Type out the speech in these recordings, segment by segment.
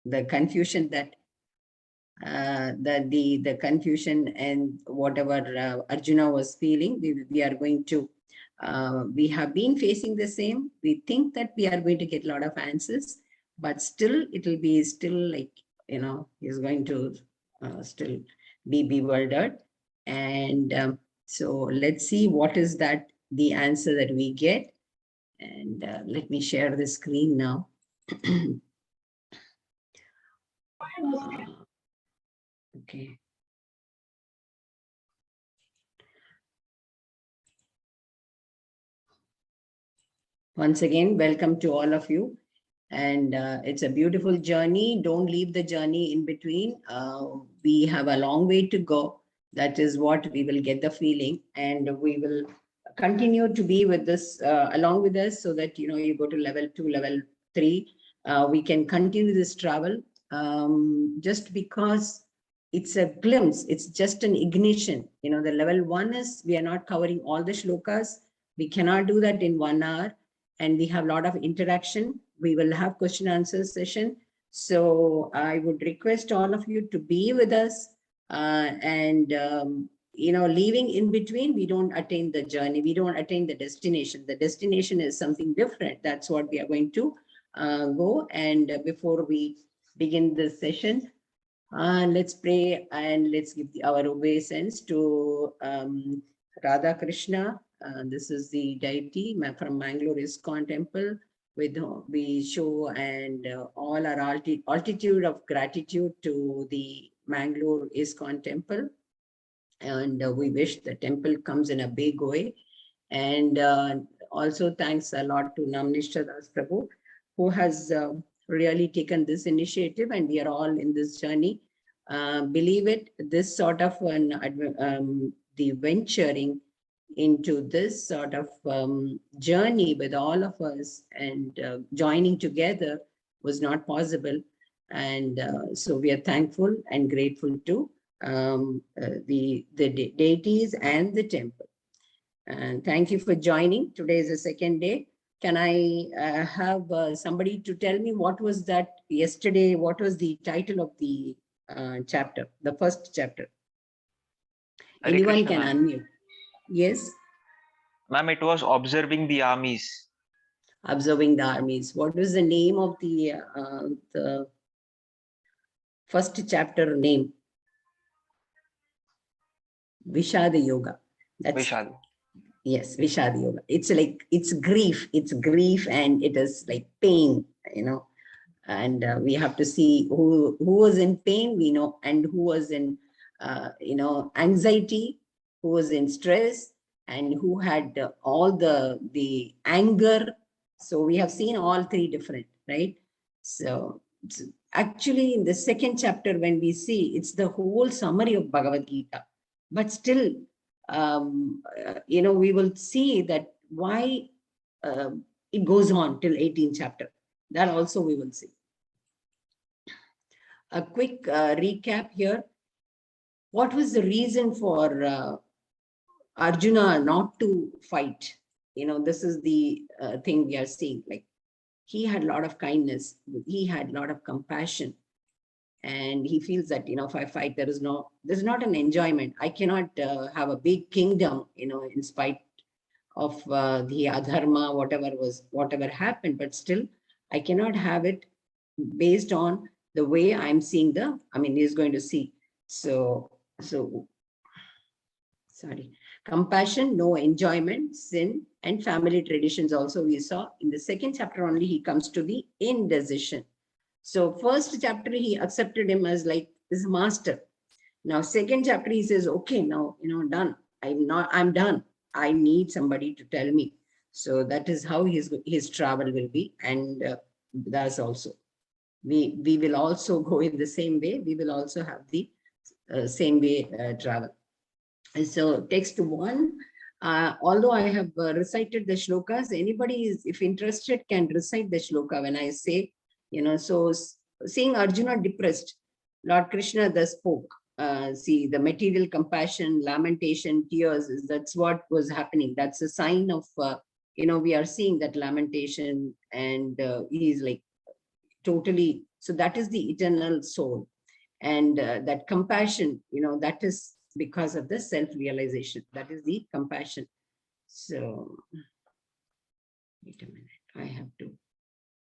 the confusion that the confusion and whatever Arjuna was feeling, we are going to, we have been facing the same. We think that we are going to get a lot of answers, but still it will be still like, he's going to still be bewildered. And so let's see what is that, the answer that we get. And let me share the screen now. Okay. Once again, welcome to all of you. And it's a beautiful journey. Don't leave the journey in between. We have a long way to go. That is what we will get the feeling. And we will continue to be with this, along with us, so that, you go to level 2, level 3. We can continue this travel, just because it's a glimpse. It's just an ignition. The level 1 is, we are not covering all the shlokas. We cannot do that in 1 hour. And we have a lot of interaction. We will have question answer session. So I would request all of you to be with us, and leaving in between, we don't attain the journey. We don't attain the destination. The destination is something different. That's what we are going to go. And before we begin this session, let's pray and let's give our obeisance to Radha Krishna. This is the deity from Mangalore ISKCON temple. With we show and all our altitude of gratitude to the Mangalore ISKCON temple, and we wish the temple comes in a big way. And also thanks a lot to Namnishta Das Prabhu, who has really taken this initiative, and we are all in this journey. Believe it, this sort of the venturing into this sort of journey with all of us and joining together was not possible. And so we are thankful and grateful to the deities and the temple. And thank you for joining. Today is the second day. Can I have somebody to tell me what was that yesterday? What was the title of the chapter, the first chapter? Hare Anyone Krishna, can unmute. Yes. Ma'am, it was observing the armies. Observing the armies. What was the name of the first chapter name? Vishada Yoga. That's Vishal. Yes, Vishada Yoga. It's like, it's grief, and it is like pain, and we have to see who was in pain, we know, and who was in, anxiety, who was in stress, and who had all the anger. So we have seen all three different, right? So actually in the second chapter, when we see, it's the whole summary of Bhagavad Gita, but still, we will see that why it goes on till 18th chapter. That also we will see. A quick recap here. What was the reason for Arjuna not to fight? This is the thing we are seeing. Like, he had a lot of kindness. He had a lot of compassion. And he feels that, if I fight, there's not an enjoyment. I cannot have a big kingdom, in spite of the adharma, whatever happened, but still I cannot have it based on the way I'm seeing he's going to see. So sorry, compassion, no enjoyment, sin, and family traditions also we saw. In the second chapter only, he comes to the indecision. So first chapter, he accepted him as like his master. Now, second chapter, he says, okay, now, done. I'm done. I need somebody to tell me. So that is how his travel will be. And that's also, we will also go in the same way. We will also have the same way travel. And so text 1, although I have recited the shlokas, anybody is, if interested, can recite the shloka when I say, so seeing Arjuna depressed, Lord Krishna thus spoke. See, the material compassion, lamentation, tears, that's what was happening. That's a sign of, we are seeing that lamentation, and he is like totally So that is the eternal soul. And that compassion, that is because of the self-realization. That is the compassion. So, wait a minute, I have to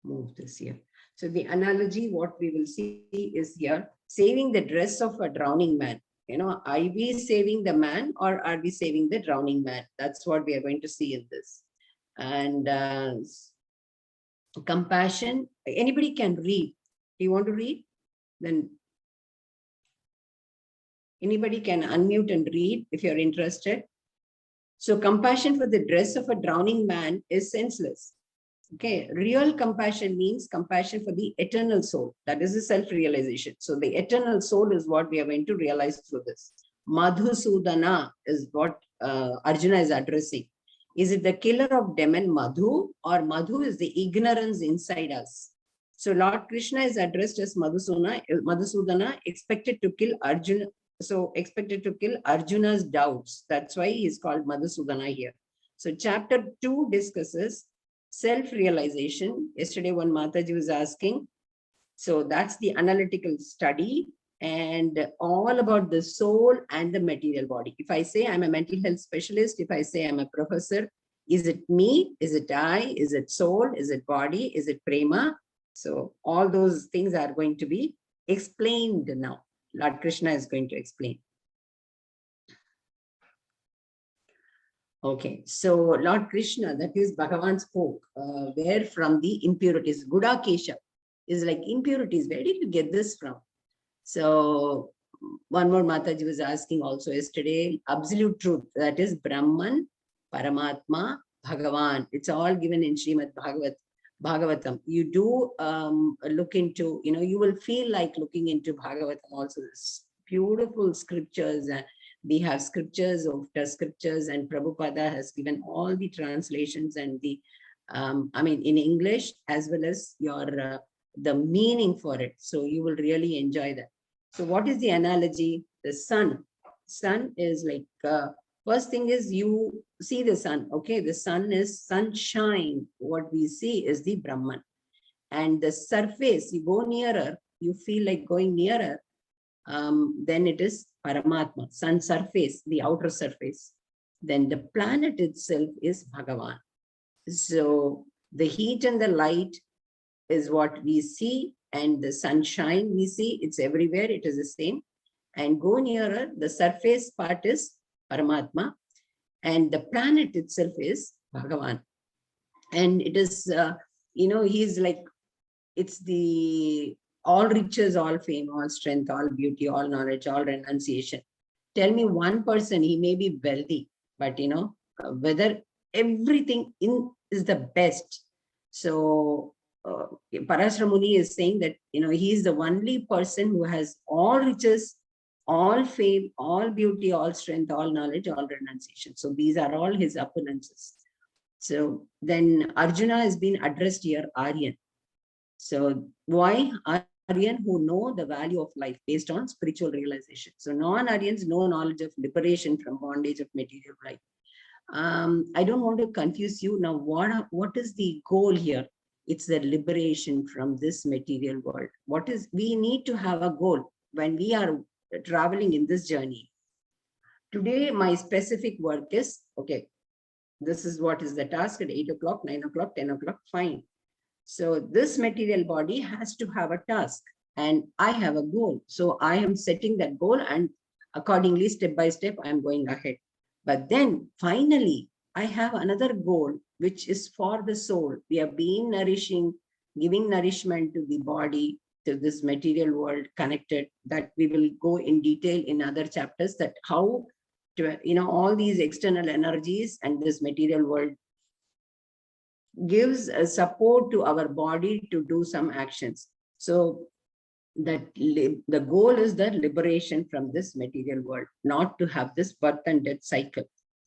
move this here. So the analogy, what we will see is here, saving the dress of a drowning man. Are we saving the man or are we saving the drowning man? That's what we are going to see in this. And compassion, anybody can read. Do you want to read? Then anybody can unmute and read if you're interested. So compassion for the dress of a drowning man is senseless. Okay, real compassion means compassion for the eternal soul. That is the self-realization. So the eternal soul is what we are going to realize through this. Madhusudana is what Arjuna is addressing. Is it the killer of demon Madhu, or Madhu is the ignorance inside us? So Lord Krishna is addressed as Madhusudana, expected to kill Arjuna. So expected to kill Arjuna's doubts. That's why he is called Madhusudana here. So chapter 2 discusses self-realization. Yesterday, one Mataji was asking. So that's the analytical study and all about the soul and the material body. If I say I'm a mental health specialist, if I say I'm a professor, is it me? Is it I? Is it soul? Is it body? Is it prema? So all those things are going to be explained now. Lord Krishna is going to explain. Okay, so Lord Krishna, that is Bhagavan spoke, where from the impurities, Gudakesha is like impurities. Where did you get this from? So one more Mataji was asking also yesterday, absolute truth, that is Brahman, Paramatma, Bhagavan. It's all given in Srimad Bhagavatam. You do look into, you will feel like looking into Bhagavatam also. This beautiful scriptures. We have scriptures after scriptures, and Prabhupada has given all the translations and the, in English as well as your the meaning for it. So you will really enjoy that. So what is the analogy? The sun. Sun is like, first thing is you see the sun. Okay, the sun is sunshine. What we see is the Brahman. And the surface, you go nearer, you feel like going nearer, then it is Paramatma, sun surface, the outer surface. Then the planet itself is Bhagavan. So the heat and the light is what we see, and the sunshine we see, it's everywhere, it is the same. And go nearer, the surface part is Paramatma, and the planet itself is Bhagavan. And it is, he's like, it's the all riches, all fame, all strength, all beauty, all knowledge, all renunciation. Tell me one person, he may be wealthy, but whether everything in is the best. So Parashara Muni is saying that, he is the only person who has all riches, all fame, all beauty, all strength, all knowledge, all renunciation. So these are all his opulences. So then Arjuna has been addressed here, Aryan. So why? Aryan who know the value of life based on spiritual realization. So non-Aryans know knowledge of liberation from bondage of material life. I don't want to confuse you. Now, what is the goal here? It's the liberation from this material world. We need to have a goal when we are traveling in this journey. Today, my specific work is, okay, this is what is the task at 8 o'clock, 9 o'clock, 10 o'clock, fine. So this material body has to have a task and I have a goal. So I am setting that goal and accordingly, step by step, I am going ahead. But then finally, I have another goal, which is for the soul. We have been giving nourishment to the body, to this material world connected, that we will go in detail in other chapters, that how to, all these external energies and this material world gives a support to our body to do some actions. So that the goal is the liberation from this material world, not to have this birth and death cycle.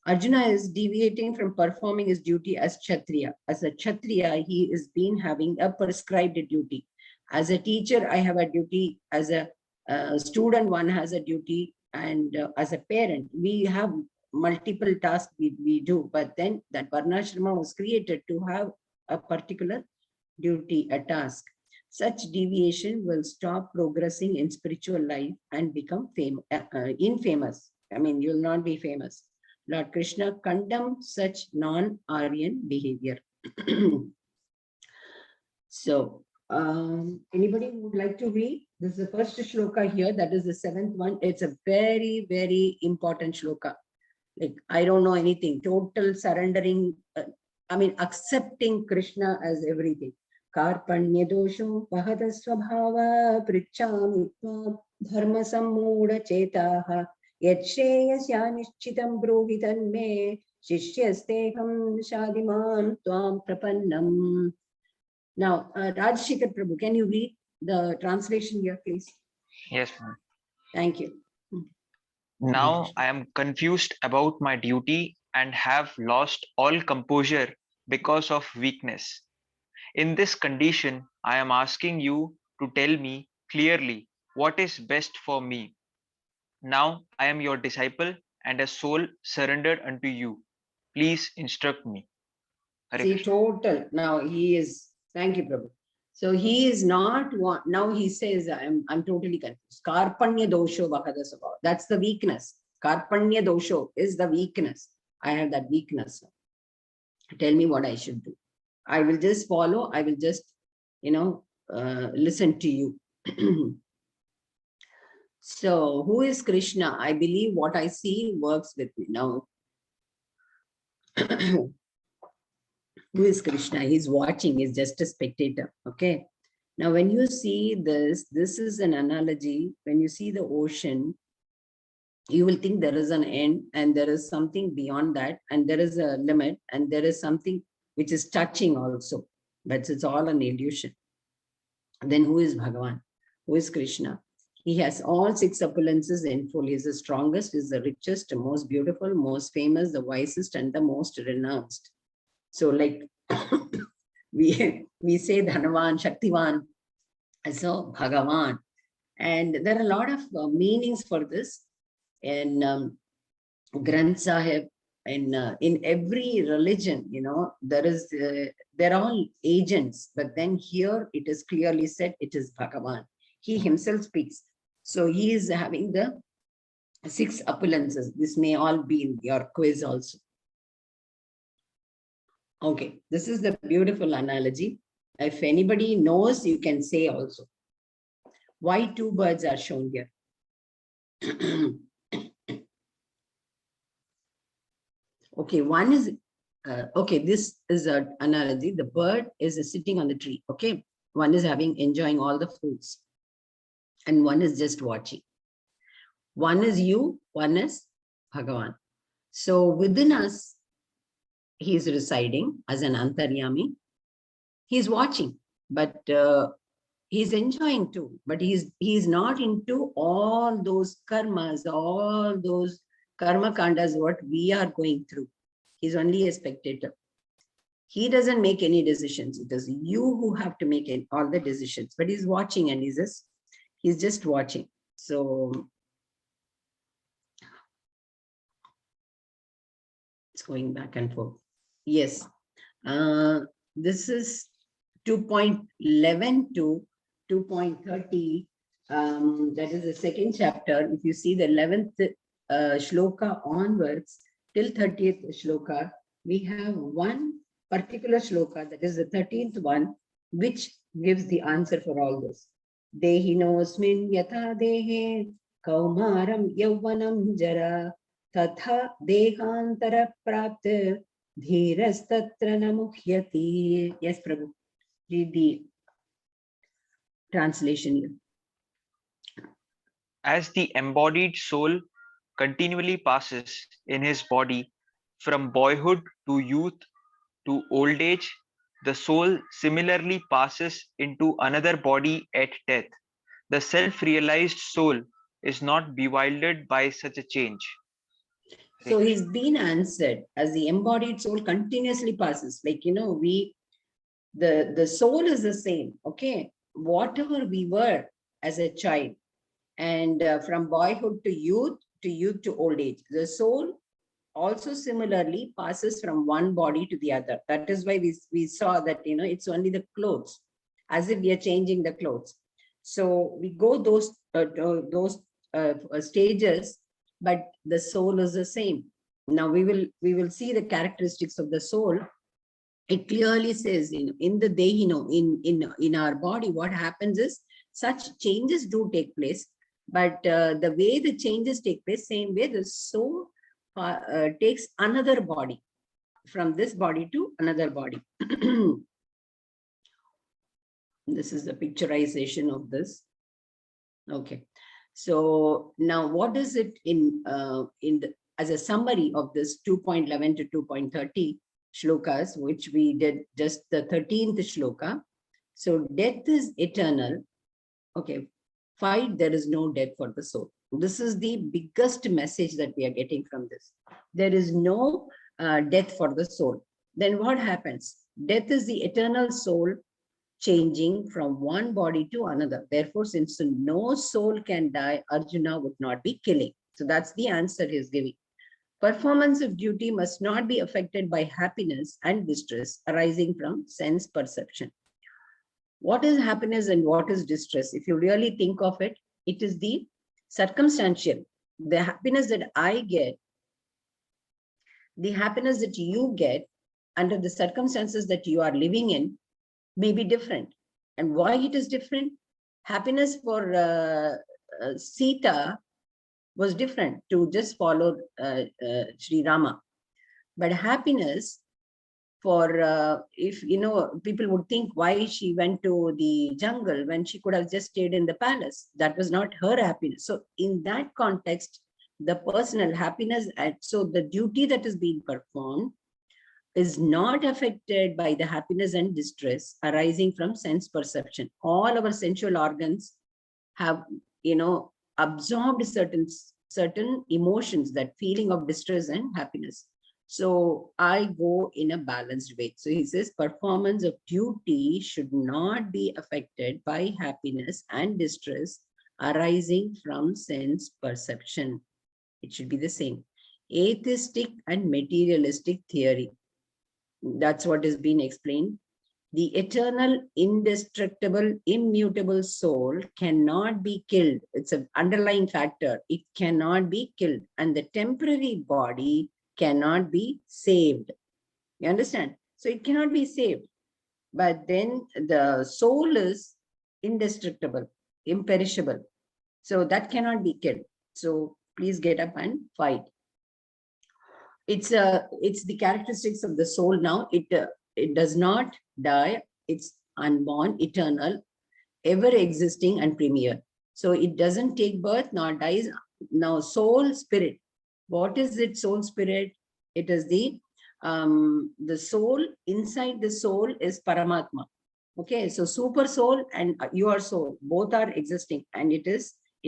Arjuna is deviating from performing his duty as Kshatriya. As a Kshatriya, he is been having a prescribed duty. As a teacher, I have a duty. As a student, one has a duty. And as a parent, we have multiple tasks we do, but then that Varnashrama was created to have a particular duty, a task. Such deviation will stop progressing in spiritual life and become infamous. I mean, you'll not be famous. Lord Krishna condemns such non-Aryan behavior. So, anybody would like to read? This is the first shloka here. That is the seventh one. It's a very, very important shloka. Like, I don't know anything. Total surrendering. Accepting Krishna as everything. Karpanya dosho pahata swabhava prichami tvam dharma sammuda chetaha yachreyasya nishchitam brohitan me shishyasteham shadiman tvam prapannam. Now, Rajshekar Prabhu, can you read the translation here, please? Yes, ma'am. Thank you. Now I am confused about my duty and have lost all composure because of weakness. In this condition, I am asking you to tell me clearly what is best for me. Now I am your disciple and a soul surrendered unto you. Please instruct me. Hare See, Krishna. total. Now he is, thank you, Prabhu. So he is not one. Now he says, I'm totally confused. Karpanya dosho vakadasava. That's the weakness. Karpanya dosho is the weakness. I have that weakness. Tell me what I should do. I will just follow. I will just, listen to you. So who is Krishna? I believe what I see works with me. Now, who is Krishna? He's watching, he's just a spectator. Okay. Now, when you see this is an analogy. When you see the ocean, you will think there is an end and there is something beyond that, and there is a limit, and there is something which is touching also, but it's all an illusion. Then who is Bhagavan? Who is Krishna? He has all six opulences in full. He is the strongest, is the richest, most beautiful, most famous, the wisest, and the most renounced. So like we say Dhanavan, Shaktivan, so Bhagavan. And there are a lot of meanings for this. In Granth Sahib, in every religion, they're all agents, but then here it is clearly said it is Bhagavan. He himself speaks. So he is having the six opulences. This may all be in your quiz also. Okay, this is the beautiful analogy. If anybody knows, you can say also. Why two birds are shown here? Okay, one is, this is an analogy. The bird is sitting on the tree, okay? One is enjoying all the fruits, and one is just watching. One is you, one is Bhagavan. So within us, he is residing as an Antaryami. He's watching, but he's enjoying too. But he's not into all those karmas, all those karma kandas, what we are going through. He's only a spectator. He doesn't make any decisions. It is you who have to make all the decisions. But he's watching, and he's just watching. So it's going back and forth. Yes. This is 2.11 to 2.30. That is the second chapter. If you see the 11th shloka onwards till 30th shloka, we have one particular shloka, that is the 13th one, which gives the answer for all this. Dehinosmin yatha dehe kaumaram yauvanam jara tatha dehantara prapta dhirastatra namuhyati. Yes, Prabhu. Read the translation here. As the embodied soul continually passes in his body from boyhood to youth to old age, the soul similarly passes into another body at death. The self-realized soul is not bewildered by such a change. So he's been answered. As the embodied soul continuously passes, like, the soul is the same, okay? Whatever we were as a child, and from boyhood to youth to old age, the soul also similarly passes from one body to the other. That is why we saw that, it's only the clothes. as if we are changing the clothes. So we go those stages, but the soul is the same. Now we will see the characteristics of the soul. It clearly says in the day, in our body, what happens is such changes do take place, but the way the changes take place, same way the soul takes another body, from this body to another body. This is the picturization of this. Okay, so now what is it as a summary of this 2.11 to 2.30 shlokas, which we did just the 13th shloka. So death is eternal. Okay, fight, there is no death for the soul. This is the biggest message that we are getting from this. There is no death for the soul. Then what happens? Death is the eternal soul changing from one body to another. Therefore, since no soul can die, Arjuna would not be killing. So that's the answer he is giving. Performance of duty must not be affected by happiness and distress arising from sense perception. What is happiness and what is distress? If you really think of it, it is the circumstantial. The happiness that I get, the happiness that you get under the circumstances that you are living in may be different. And why it is different? Happiness for Sita was different, to just follow Sri Rama. But happiness for, if people would think why she went to the jungle when she could have just stayed in the palace. That was not her happiness. So in that context, the personal happiness, so the duty that is being performed is not affected by the happiness and distress arising from sense perception. All our sensual organs have, absorbed certain emotions, that feeling of distress and happiness. So I go in a balanced way. So he says performance of duty should not be affected by happiness and distress arising from sense perception. It should be the same. Atheistic and materialistic theory. That's what has been explained. The eternal, indestructible, immutable soul cannot be killed. It's an underlying factor. It cannot be killed. And the temporary body cannot be saved. You understand? So it cannot be saved. But then the soul is indestructible, imperishable. So that cannot be killed. So please get up and fight. It's the characteristics of the soul now. It does not die. It's unborn, eternal, ever existing and premier. So it doesn't take birth nor dies. Now soul, spirit. What is it, soul, spirit? It is the soul. Inside the soul is Paramatma. Okay, so super soul and your soul, both are existing, and it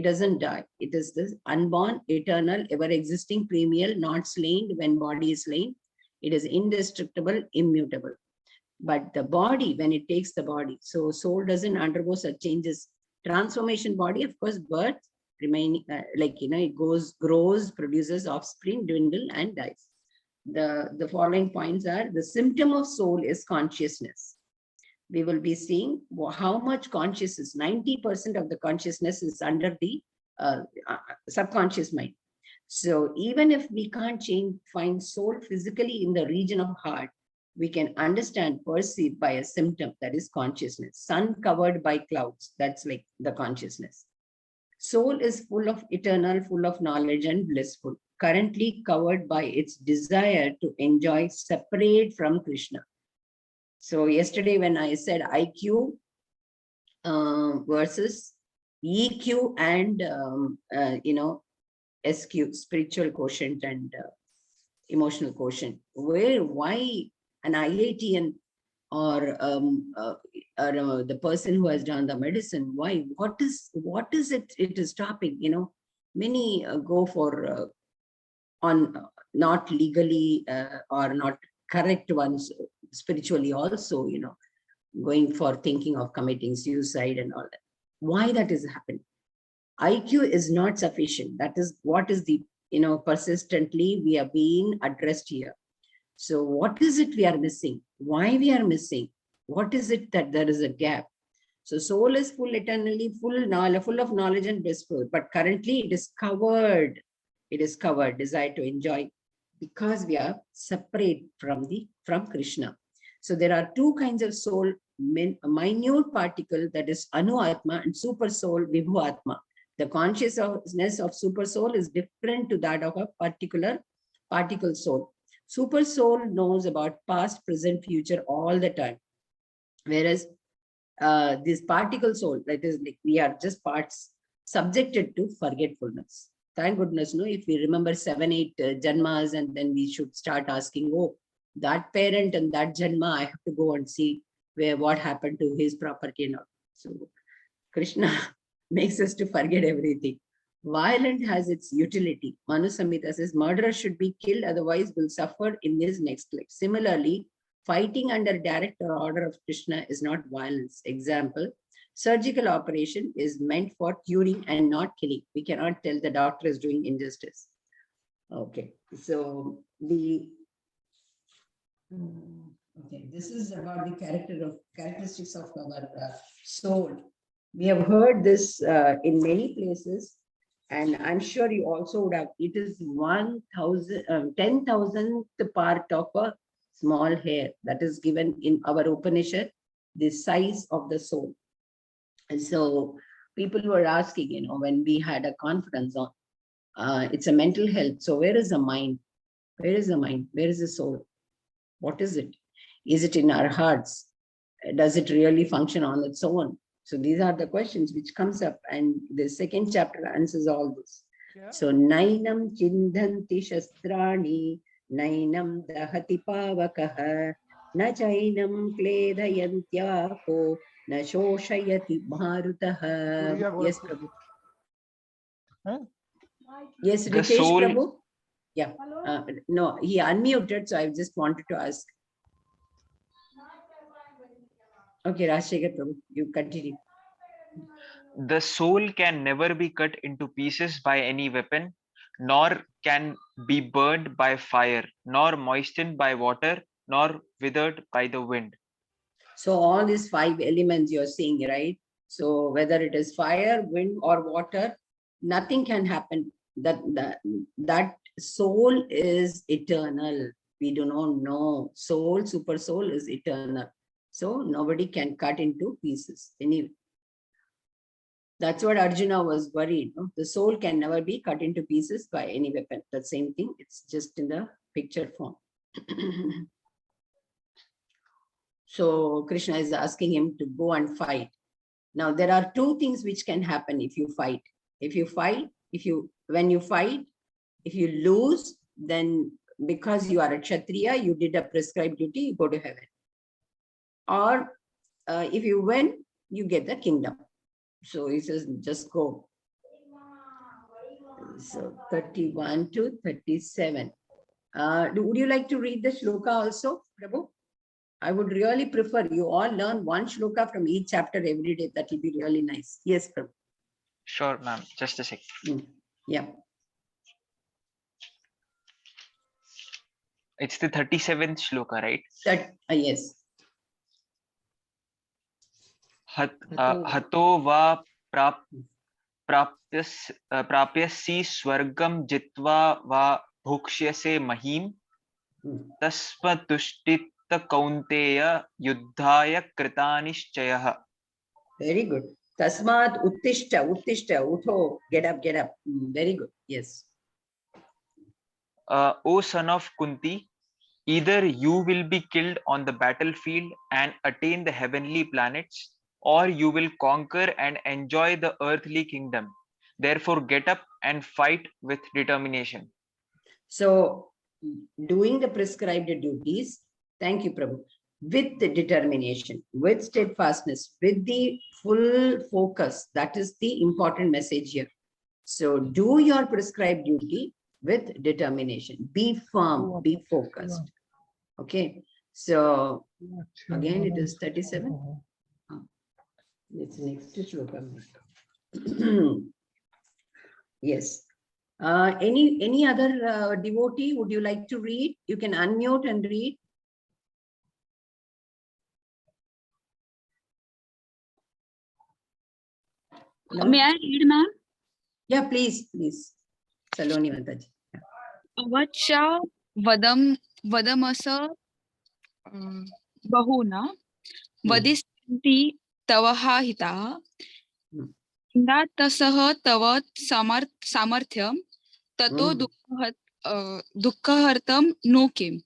doesn't die. It is this unborn, eternal, ever existing, premier, not slain when body is slain. It is indestructible, immutable. But the body, when it takes the body, so soul doesn't undergo such changes. Transformation body, of course, birth, remaining, it grows, produces offspring, dwindle, and dies. The following points are: the symptom of soul is consciousness. We will be seeing how much consciousness, 90% of the consciousness is under the subconscious mind. So even if we can't find soul physically in the region of heart, we can understand, perceive by a symptom, that is consciousness. Sun covered by clouds, that's like the consciousness. Soul is full of eternal, full of knowledge and blissful, currently covered by its desire to enjoy separate from Krishna. So yesterday when I said IQ versus EQ and, SQ, spiritual quotient and emotional quotient, why an IITian or the person who has done the medicine, why, what is it is stopping? Many go for on not legally or not correct ones, spiritually also, going for thinking of committing suicide and all that. Why that is happening? IQ is not sufficient. That is what is the, persistently we are being addressed here. So what is it we are missing? Why we are missing? What is it that there is a gap? So soul is full eternally, full knowledge, full of knowledge and blissful. But currently it is covered. It is covered, desire to enjoy, because we are separate from Krishna. So there are two kinds of soul, minute particle, that is Anu Atma, and super soul, Vibhu Atma. The consciousness of super soul is different to that of a particular particle soul. Super soul knows about past, present, future all the time. Whereas this particle soul, that is, like, we are just parts subjected to forgetfulness. Thank goodness, no, if we remember 7, 8 janmas, and then we should start asking, oh, that parent and that janma, I have to go and see what happened to his property and all. So Krishna makes us to forget everything. Violence has its utility. Manu Samhita says murderer should be killed, otherwise will suffer in his next life. Similarly, fighting under direct order of Krishna is not violence. Example, surgical operation is meant for curing and not killing. We cannot tell the doctor is doing injustice. Okay, so this is about the characteristics of our soul. We have heard this in many places, and I'm sure you also would have. It is 10,000th part of a small hair that is given in our Upanishad, the size of the soul. And so people were asking, when we had a conference on, it's a mental health. So where is the mind? Where is the mind? Where is the soul? What is it? Is it in our hearts? Does it really function on its own? So these are the questions which comes up, and the second chapter answers all this. Yeah. So nainam chindhanti shastrani, nainam dahati pavakaha, na chainam kledhayantyako, na shoshayati bharutaha. Yes, Prabhu. Huh? Yes, Ritesh soul... Prabhu. Yeah. No, he unmuted, so I just wanted to ask. Okay, Rajshekhar Prabhu, you continue. The soul can never be cut into pieces by any weapon, nor can be burned by fire, nor moistened by water, nor withered by the wind. So all these 5 elements you're seeing, right? So whether it is fire, wind, or water, nothing can happen. That soul is eternal. We do not know. Soul, super soul is eternal. So nobody can cut into pieces. Anyway, that's what Arjuna was worried. No? The soul can never be cut into pieces by any weapon. The same thing. It's just in the picture form. So Krishna is asking him to go and fight. Now there are 2 things which can happen if you fight. When you fight, if you lose, then because you are a Kshatriya, you did a prescribed duty, you go to heaven. Or if you win, you get the kingdom. So he says, just go. So 31 to 37. Would you like to read the shloka also, Prabhu? I would really prefer you all learn one shloka from each chapter every day. That will be really nice. Yes, Prabhu. Sure, ma'am. Just a second. Yeah. It's the 37th shloka, right? Yes. Hato va prapyasi swargam jitva va bhukshyase mahim tasmatushtitta kaunteya yuddhaya kritanishchayah. Very good. Tasmat uttishta, utho, get up. Very good. Yes. O son of Kunti, either you will be killed on the battlefield and attain the heavenly planets, or you will conquer and enjoy the earthly kingdom. Therefore, get up and fight with determination. So, doing the prescribed duties, thank you, Prabhu, with the determination, with steadfastness, with the full focus. That is the important message here. So, do your prescribed duty with determination. Be firm, be focused. Okay. So, again, it is 37. It's next to shloka. Yes. Any other devotee would you like to read? You can unmute and read. Hello? May I read, ma'am? Yeah, please. Saloni Mataji. Avacha vadamasa bahuna vadistanti tavaha hitaha Hmm. indatasah tavat samarthyam tato dukkhartam no kim.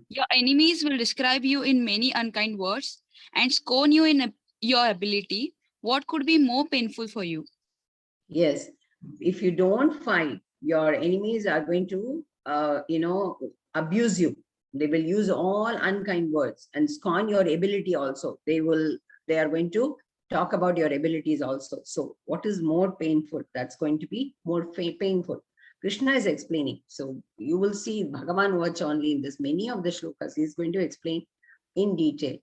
Your enemies will describe you in many unkind words and scorn you in your ability. What could be more painful for you? Yes. If you don't fight, your enemies are going to, abuse you. They will use all unkind words and scorn your ability also. They are going to talk about your abilities also. So what is more painful? That's going to be more painful. Krishna is explaining. So you will see Bhagavan watch only in this. Many of the shlokas, he is going to explain in detail.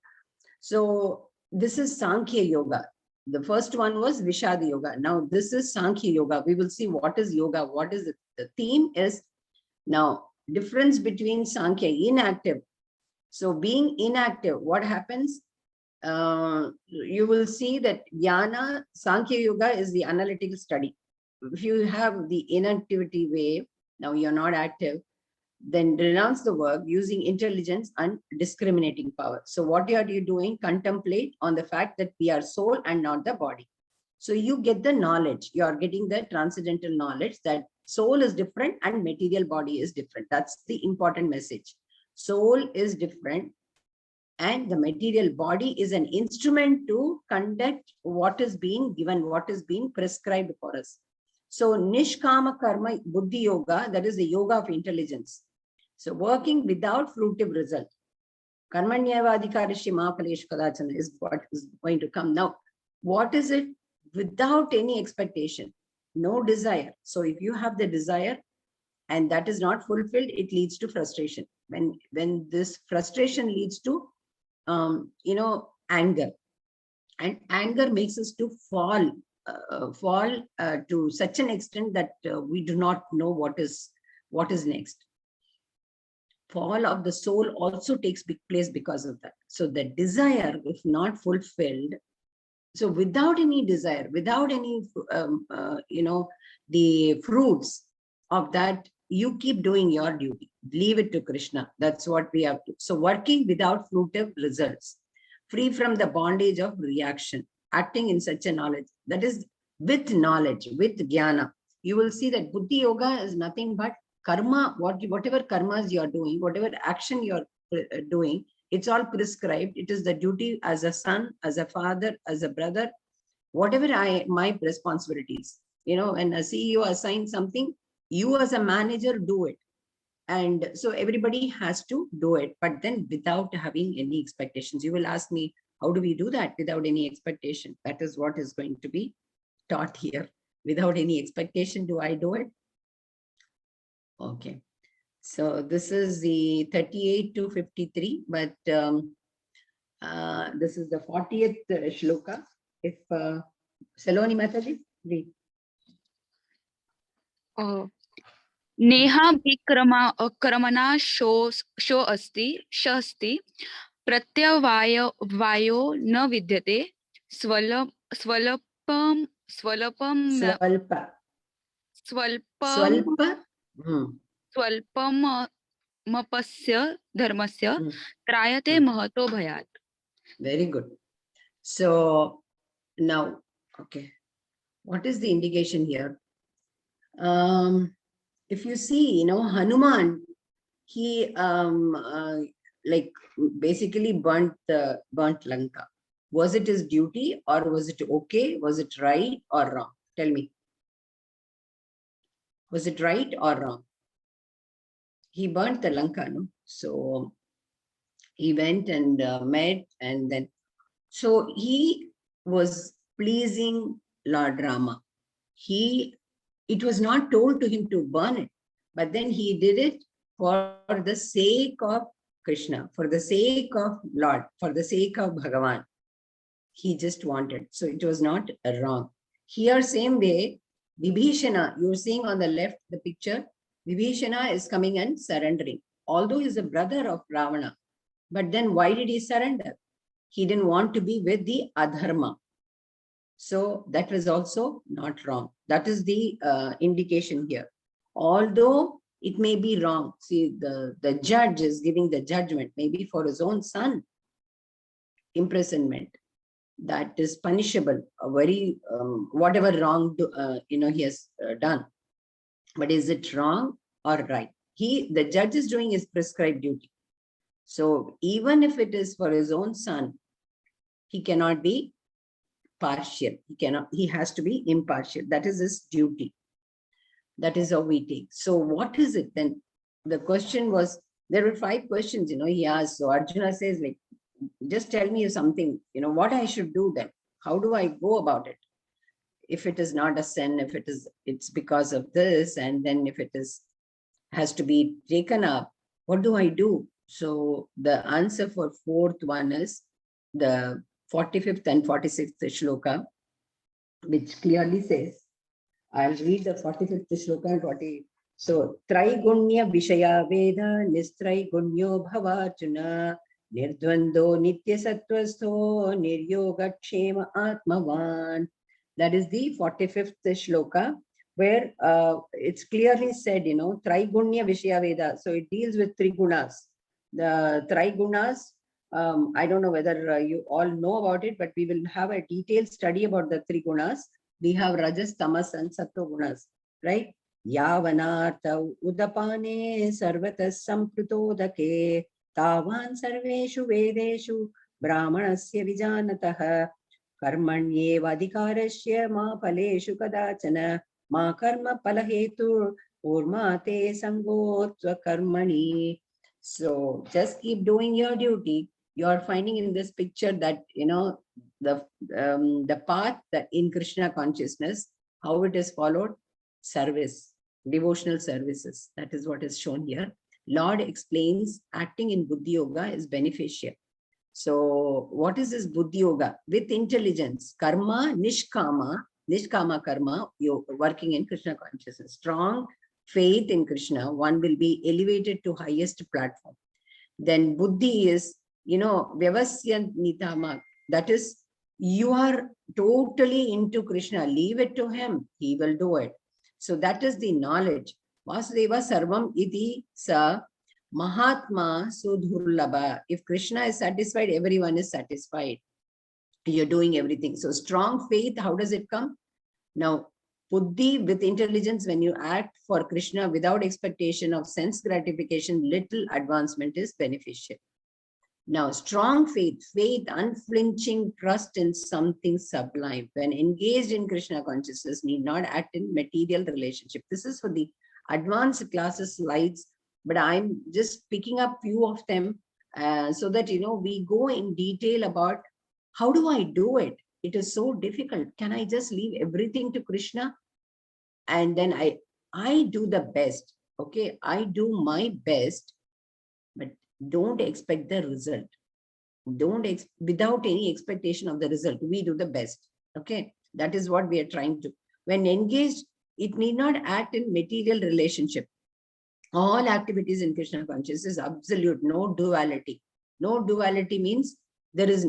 So this is Sankhya Yoga. The first one was Vishada Yoga. Now this is Sankhya Yoga. We will see what is yoga, what is it. The theme is now difference between Sankhya, inactive. So being inactive, what happens? You will see that Jnana, Sankhya Yoga is the analytical study. If you have the inactivity way, now you're not active, then renounce the work using intelligence and discriminating power. So what are you doing? Contemplate on the fact that we are soul and not the body. So you get the knowledge. You are getting the transcendental knowledge that soul is different and material body is different. That's the important message. Soul is different and the material body is an instrument to conduct what is being given, what is being prescribed for us. So Nishkama Karma Buddhi Yoga, that is the yoga of intelligence. So working without fruitive result. Karmanyavadhikarishya Mahapalesh Kadachana is what is going to come. Now, what is it? Without any expectation, no desire. So if you have the desire and that is not fulfilled, it leads to frustration. When this frustration leads to anger, and anger makes us to fall to such an extent that we do not know what is next. Fall of the soul also takes big place because of that. So the desire, if not fulfilled, so without any desire, without any the fruits of that, you keep doing your duty. Leave it to Krishna. That's what we have to. So working without fruitive results, free from the bondage of reaction, acting in such a knowledge, that is with knowledge, with jnana. You will see that Buddhi Yoga is nothing but karma, whatever karmas you are doing, whatever action you are doing, it's all prescribed. It is the duty as a son, as a father, as a brother, whatever my responsibilities. When a CEO assigns something, you as a manager do it. And so everybody has to do it, but then without having any expectations. You will ask me, how do we do that without any expectation? That is what is going to be taught here. Without any expectation, do I do it? Okay. So this is the 38 to 53, but this is the 40th shloka. If Saloni Mataji, read. नेहा विक्रमणा शो अस्ति प्रत्यवायो न विद्यते स्वल्पम स्वल्पमपस्य धर्मस्य त्रायते महतो भयात्. Very good. So now, okay, what is the indication here? If you see, Hanuman, he like basically burnt Lanka. Was it his duty or was it okay? Was it right or wrong? Tell me. Was it right or wrong? He burnt the Lanka, no? So he went and met, and then, so he was pleasing Lord Rama. It was not told to him to burn it, but then he did it for the sake of Krishna, for the sake of Lord, for the sake of Bhagavan. He just wanted. So it was not wrong. Here, same way, Vibhishana, you're seeing on the left the picture, Vibhishana is coming and surrendering. Although he's a brother of Ravana, but then why did he surrender? He didn't want to be with the adharma. So that was also not wrong. That is the indication here. Although it may be wrong. See, the judge is giving the judgment, maybe for his own son, imprisonment. That is punishable, a very, whatever wrong, he has done. But is it wrong or right? The judge is doing his prescribed duty. So even if it is for his own son, he cannot be partial. He has to be impartial. That is his duty. That is how we take. So what is it then? The question was, there were 5 questions, he asked. So Arjuna says, like, just tell me something, what I should do then. How do I go about it? If it is not a sin, if it's because of this, and then if it has to be taken up, what do I do? So the answer for 4th one is the 45th and 46th shloka, which clearly says, I'll read the 45th shloka and 40. So, Traigunya Vishaya Veda Nistraigunyo Bhavachuna Nirdvando Nitya Sattvasto Niryoga Kshema Atmavan. That is the 45th shloka, where it's clearly said, Traigunya Vishaya Veda. So it deals with 3 gunas. The Trigunas, I don't know whether you all know about it, but we will have a detailed study about the 3 gunas. We have Rajas, Tamas, and Sattva gunas, right? Yavanartha udapane sarvatas samprutodake tavan sarveshu vedeshu brahmanasya vijanatah karmanyeva adhikarasya ma paleshu kadachana ma karma palahetu urmate sangotva karmani. So just keep doing your duty. You are finding in this picture that, the path that in Krishna consciousness, how it is followed, service, devotional services. That is what is shown here. Lord explains acting in Buddhi Yoga is beneficial. So what is this Buddhi Yoga? With intelligence, karma, nishkama karma, you're working in Krishna consciousness. Strong faith in Krishna, one will be elevated to highest platform. Then Buddhi is, Vyavasya Nitama. That is, you are totally into Krishna. Leave it to him. He will do it. So that is the knowledge. Vasudeva Sarvam Iti Sa Mahatma Sudhurlabha. If Krishna is satisfied, everyone is satisfied. You're doing everything. So strong faith, how does it come? Now, Buddhi with intelligence, when you act for Krishna without expectation of sense gratification, little advancement is beneficial. Now, strong faith, unflinching trust in something sublime. When engaged in Krishna consciousness, need not act in material relationship. This is for the advanced classes slides, but I'm just picking up few of them so that, we go in detail about how do I do it? It is so difficult. Can I just leave everything to Krishna? And then I do the best. Okay, I do my best, but don't expect the result. Without any expectation of the result, we do the best. Okay, that is what we are trying to. When engaged, it need not act in material relationship. All activities in Krishna consciousness is absolute, no duality. No duality means there is,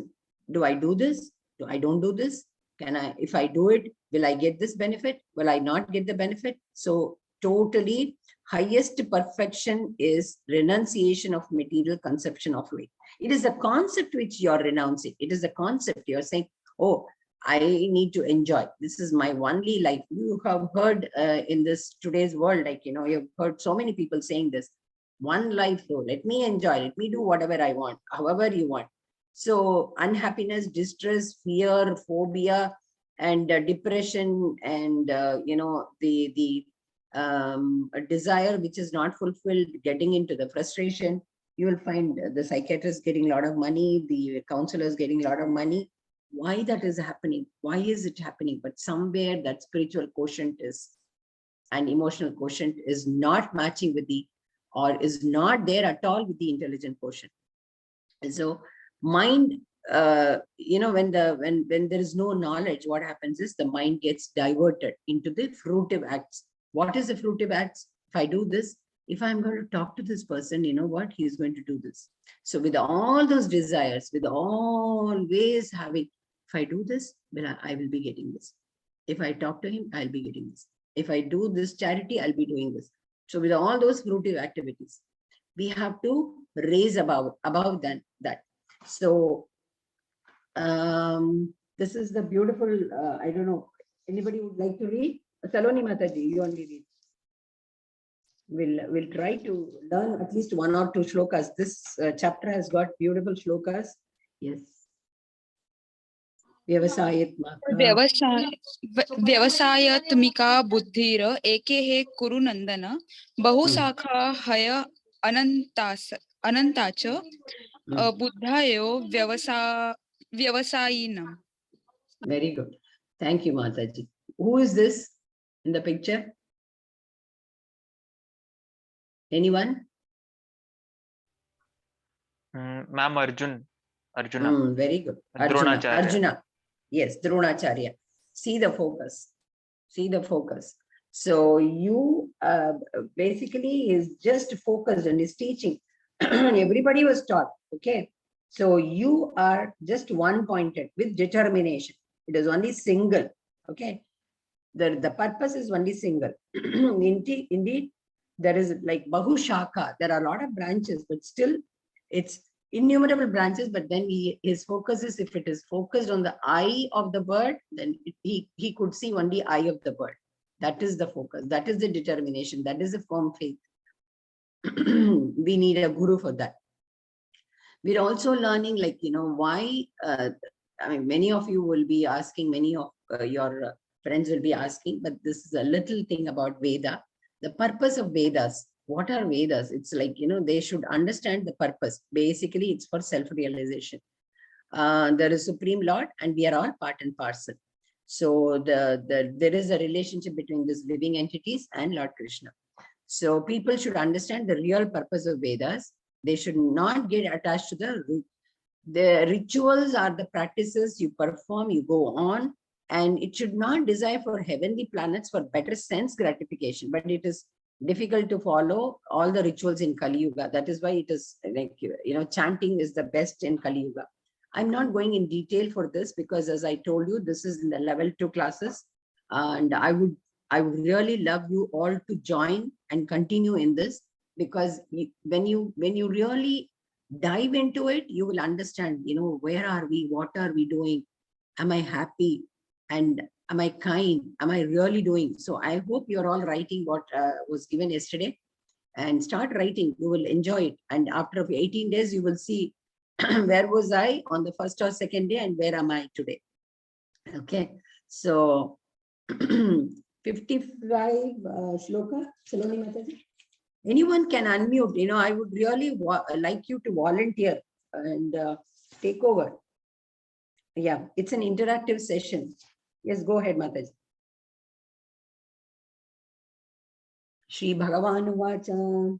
do I do this? Do I don't do this? If I do it, will I get this benefit? Will I not get the benefit? So totally highest perfection is renunciation of material conception of life. It is a concept which you are renouncing. It is a concept you are saying, oh, I need to enjoy. This is my only life. You have heard in this today's world, like, you've heard so many people saying this, one life though, let me enjoy, let me do whatever I want, however you want. So unhappiness, distress, fear, phobia, and depression, and the desire which is not fulfilled, getting into the frustration. You will find the psychiatrist getting a lot of money, the counselors getting a lot of money. Why that is happening? Why is it happening? But somewhere that spiritual quotient is, and emotional quotient is not matching with or is not there at all with the intelligent quotient. And so mind, when there is no knowledge, what happens is the mind gets diverted into the fruitive acts. What is the fruitive acts? If I do this, if I'm going to talk to this person, you know what, he's going to do this. So with all those desires, with always having, If I do this, I will be getting this. If I talk to him, I'll be getting this. If I do this charity, I'll be doing this. So with all those fruitive activities, we have to raise above that. So this is the beautiful, I don't know, anybody would like to read? Saloni Mataji, you only read. We'll try to learn at least 1 or 2 shlokas. This chapter has got beautiful shlokas. Yes. व्यवसायात्मिका बुद्धिर एके हे कुरु नंदन बहुशाखा हय अनंताच बुद्धायो व्यवसायिनम. Very good. Thank you, Mataji. Who is this in the picture? Anyone? Ma'am, Arjuna. Very good. Dronacharya. Yes, Dronacharya. See the focus. See the focus. So you basically is just focused and is teaching. Everybody was taught. Okay. So you are just one-pointed with determination. It is only single. Okay. The purpose is only single. Indeed, there is like Bahushaka. There are a lot of branches, but still it's innumerable branches. But then his focus is, if it is focused on the eye of the bird, then he could see only eye of the bird. That is the focus. That is the determination. That is the firm faith. We need a guru for that. We're also learning, like, why, I mean, many of you will be asking, many of your friends will be asking, but this is a little thing about Veda. The purpose of Vedas. What are Vedas? It's like, they should understand the purpose. Basically, it's for self-realization. There is Supreme Lord, and we are all part and parcel. So there is a relationship between these living entities and Lord Krishna. So people should understand the real purpose of Vedas. They should not get attached to the rituals are the practices you perform, you go on, and it should not desire for heavenly planets for better sense gratification. But it is difficult to follow all the rituals in Kali Yuga. That is why it is like, chanting is the best in Kali Yuga. I'm not going in detail for this because, as I told you, this is in the level 2 classes, and I would really love you all to join and continue in this, because when you really dive into it, you will understand, where are we, what are we doing, am I happy, and am I kind, am I really doing? So I hope you're all writing what was given yesterday, and start writing. You will enjoy it, and after 18 days you will see where was I on the first or second day and where am I today. Okay, so 55 shloka, Saloni Mataji. Anyone can unmute. I would really like you to volunteer and take over. Yeah, it's an interactive session. Yes, go ahead, Mataji. Shri Bhagavan Vacha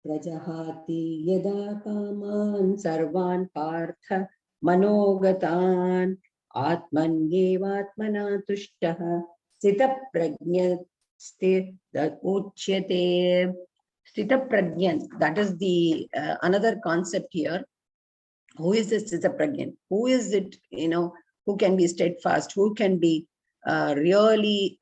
Prajahati Yada Kaman Sarvan Partha Manogatan Atmanyevatmana Tushtaha Sita Prajna Uchyate. Sthita Prajnan, that is the another concept here. Who is this Sthita Prajnan? Who is it, who can be steadfast, who can be really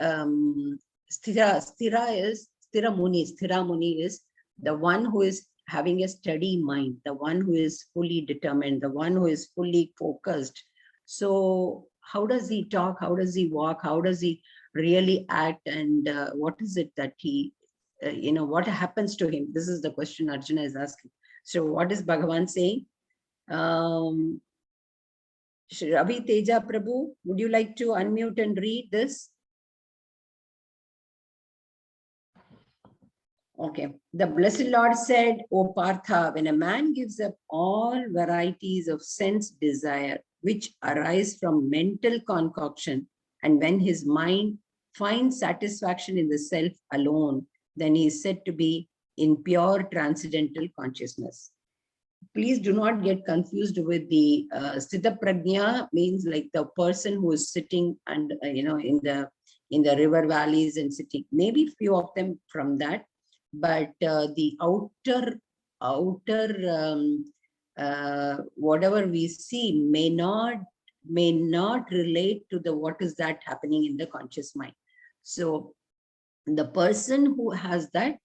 Sthira Muni is the one who is having a steady mind, the one who is fully determined, the one who is fully focused. So how does he talk? How does he walk? How does he really act? And what is it that he, what happens to him? This is the question Arjuna is asking. So what is Bhagavan saying? Shri Ravi Teja Prabhu, would you like to unmute and read this? Okay. The Blessed Lord said, O Partha, when a man gives up all varieties of sense desire, which arise from mental concoction, and when his mind finds satisfaction in the self alone, then he is said to be in pure transcendental consciousness. Please do not get confused with the Sthita Prajna, means like the person who is sitting and in the river valleys and sitting. Maybe few of them from that, but the outer whatever we see may not may not relate to the what is that happening in the conscious mind. So the person who has that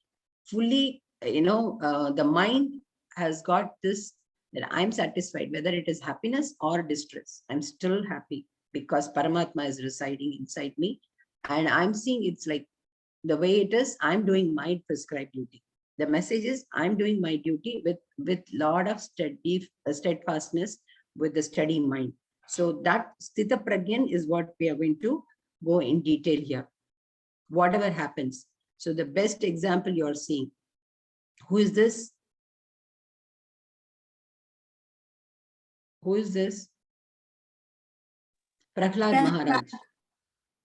fully, the mind has got this, that I'm satisfied, whether it is happiness or distress, I'm still happy because Paramatma is residing inside me. And I'm seeing it's like the way it is, I'm doing my prescribed duty. The message is I'm doing my duty with lot of steadfastness, with the steady mind. So that Sthita Pragyan is what we are going to go in detail here. Whatever happens. So the best example you are seeing. Who is this? Who is this? Prahlad Maharaj.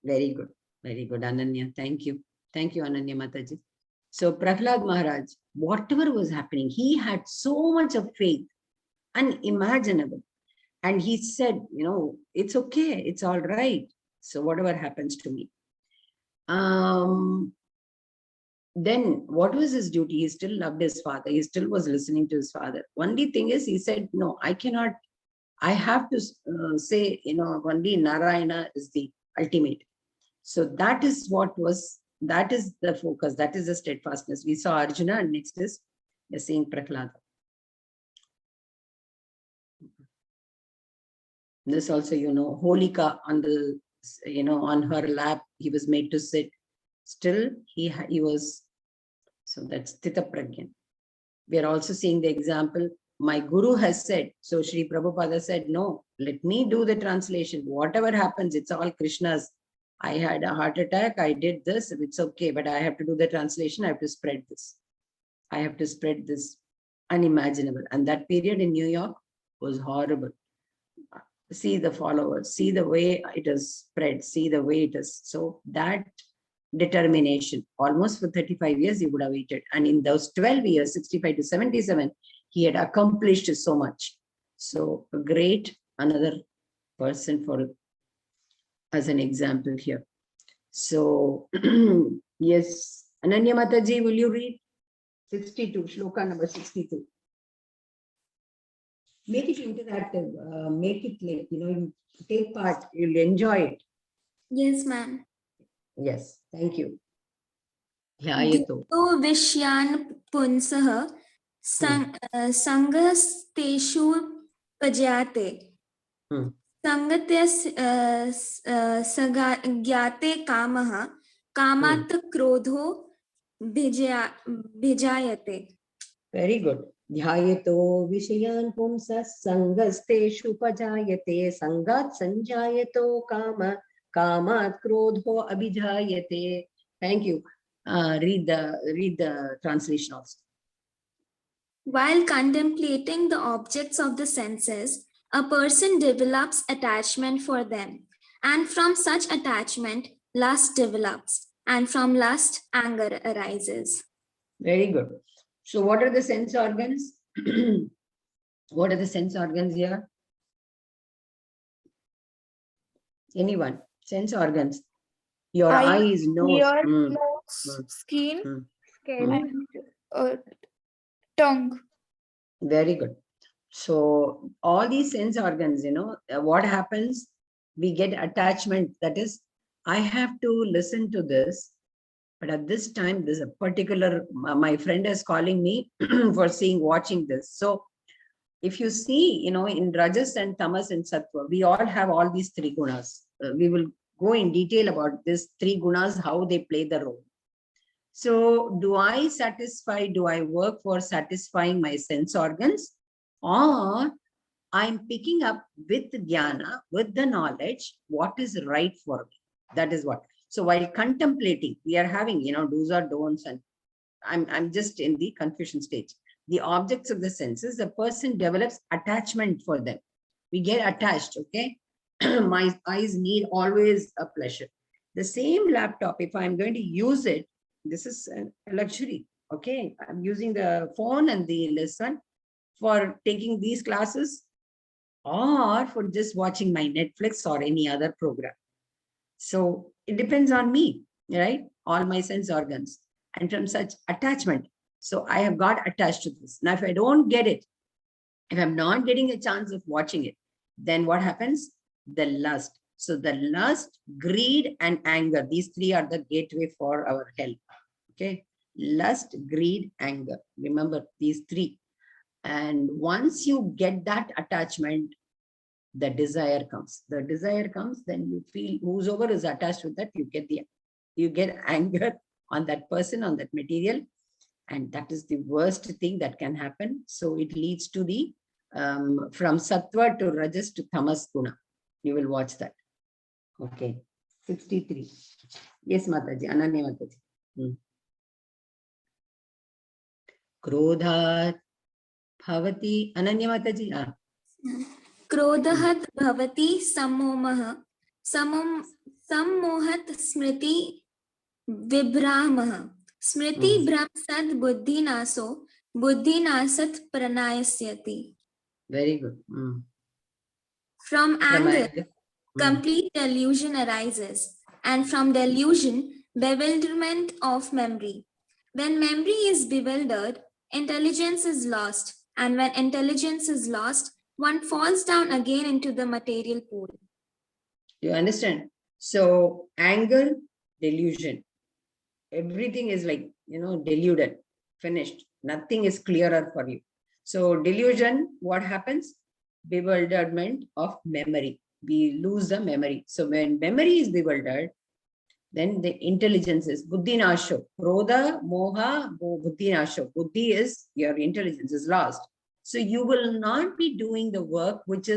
Very good. Very good, Ananya. Thank you. Thank you, Ananya Mataji. So Prahlad Maharaj, whatever was happening, he had so much of faith, unimaginable. And he said, it's okay. It's all right. So whatever happens to me. Then what was his duty? He still loved his father. He still was listening to his father. Only thing is, he said, no, I cannot. I have to say, only Narayana is the ultimate. So that is that is the focus. That is the steadfastness. We saw Arjuna, and next is we're seeing Prahlada. This also, Holika on the, on her lap, he was made to sit. Still, he was, so that's Sthita Pragyan. We are also seeing the example, my guru has said, so Sri Prabhupada said, no, let me do the translation. Whatever happens, it's all Krishna's. I had a heart attack, I did this, it's okay, but I have to do the translation, I have to spread this. I have to spread this, unimaginable. And that period in New York was horrible. See the followers, see the way it is spread, see the way it is. So that determination, almost for 35 years he would have waited. And in those 12 years, 65 to 77, he had accomplished so much. So a great, another person for as an example here. So yes, Ananya Mataji, will you read 62, shloka number 62? Make it interactive, make it like, you take part, you'll enjoy it. Yes, ma'am. Yes, thank you. Dhyayato. Vishyan punsah sanghasteshu pajate. Sangatyas sagyate kamaha kamat krodho bhijayate. Very good. Dhyayato vishayan pumsa sangasteshu pajayate sangat sanjayato kama kamat krodho abhijayate. Thank you. Read the translation also. While contemplating the objects of the senses, a person develops attachment for them, and from such attachment, lust develops, and from lust, anger arises. Very good. So what are the sense organs? What are the sense organs here? Anyone? Sense organs. Your eyes, nose, ear, nose, skin, and tongue. Very good. So all these sense organs, what happens? We get attachment. That is, I have to listen to this, but at this time, there's a particular, my friend is calling me for watching this. So if you see, in Rajas and Tamas and Sattva, we all have all these three gunas. We will go in detail about this three gunas, how they play the role. So do I work for satisfying my sense organs, or I'm picking up with jnana, with the knowledge, what is right for me? That is what. So while contemplating, we are having, do's or don'ts, and I'm just in the confusion stage. The objects of the senses, the person develops attachment for them. We get attached, okay? My eyes need always a pleasure. The same laptop, if I'm going to use it, this is a luxury, okay? I'm using the phone and the lesson for taking these classes, or for just watching my Netflix or any other program. So it depends on me, right? All my sense organs, and from such attachment. So I have got attached to this. Now, if I don't get it, if I'm not getting a chance of watching it, then what happens? the lust. So the lust, greed, and anger, these three are the gateway for our health. Okay, lust, greed, anger. Remember these three. And once you get that attachment, the desire comes. The desire comes, then you feel whosoever is attached with that, you get anger on that person, on that material, and that is the worst thing that can happen. So it leads to the from sattva to rajas to tamas guna. You will watch that. Okay, 63. Yes, Mataji, Ananya Mataji. Krodhat bhavati, Ananya Mataji. क्रोधः भवति सम्मोहः सम्मोहत् स्मृति विभ्रामः स्मृति भ्रंसत् बुद्धिनाशो बुद्धिनाशत् प्रणायस्यति. Very good. From anger, complete delusion arises, and from delusion, bewilderment of memory. When memory is bewildered, intelligence is lost, and when intelligence is lost, one falls down again into the material pool. You understand? So anger, delusion. Everything is like, deluded, finished. Nothing is clearer for you. So delusion, what happens? Bewilderment of memory. We lose the memory. So when memory is bewildered, then the intelligence is buddhinasho. Krodha, moha, buddhinasho. Buddhi is, your intelligence is lost. So you will not be doing the work which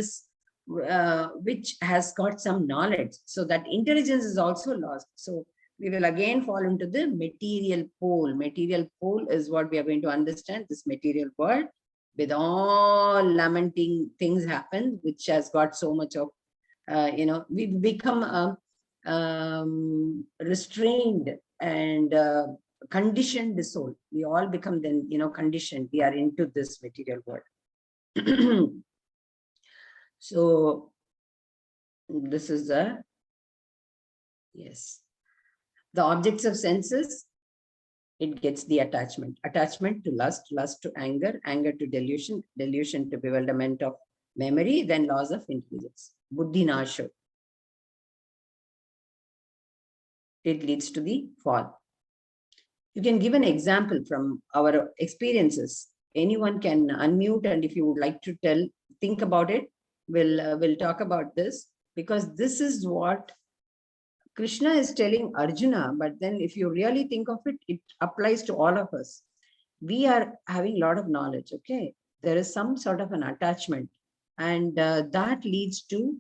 has got some knowledge. So that intelligence is also lost. So we will again fall into the material pole. Material pole is what we are going to understand, this material world. With all lamenting things happen, which has got so much of, we become restrained and conditioned soul. We all become then, conditioned. We are into this material world. So this is the objects of senses. It gets the attachment to lust, lust to anger, anger to delusion, delusion to bewilderment of memory, then loss of intelligence. Buddhinasha. It leads to the fall. You can give an example from our experiences. Anyone can unmute, and if you would like to think about it, we'll talk about this, because this is what Krishna is telling Arjuna. But then if you really think of it, it applies to all of us. We are having a lot of knowledge, okay? There is some sort of an attachment, and that leads to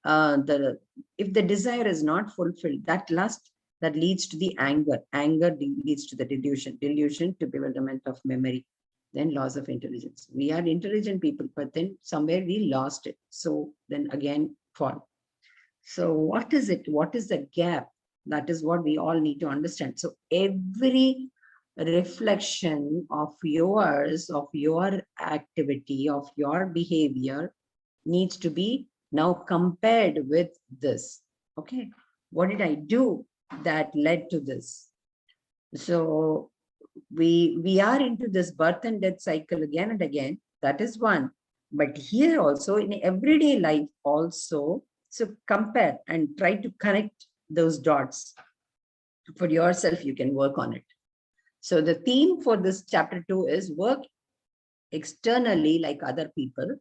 if the desire is not fulfilled, that lust, that leads to the anger. Anger leads to the delusion. Delusion to bewilderment of memory. Then loss of intelligence. We are intelligent people, but then somewhere we lost it. So then again fall. So what is it? What is the gap? That is what we all need to understand. So every reflection of yours, of your activity, of your behavior needs to be now compared with this. Okay, what did I do that led to this? So we are into this birth and death cycle again and again. That is one. But here also in everyday life also, so compare and try to connect those dots. For yourself, you can work on it. So the theme for this chapter 2 is work externally like other people,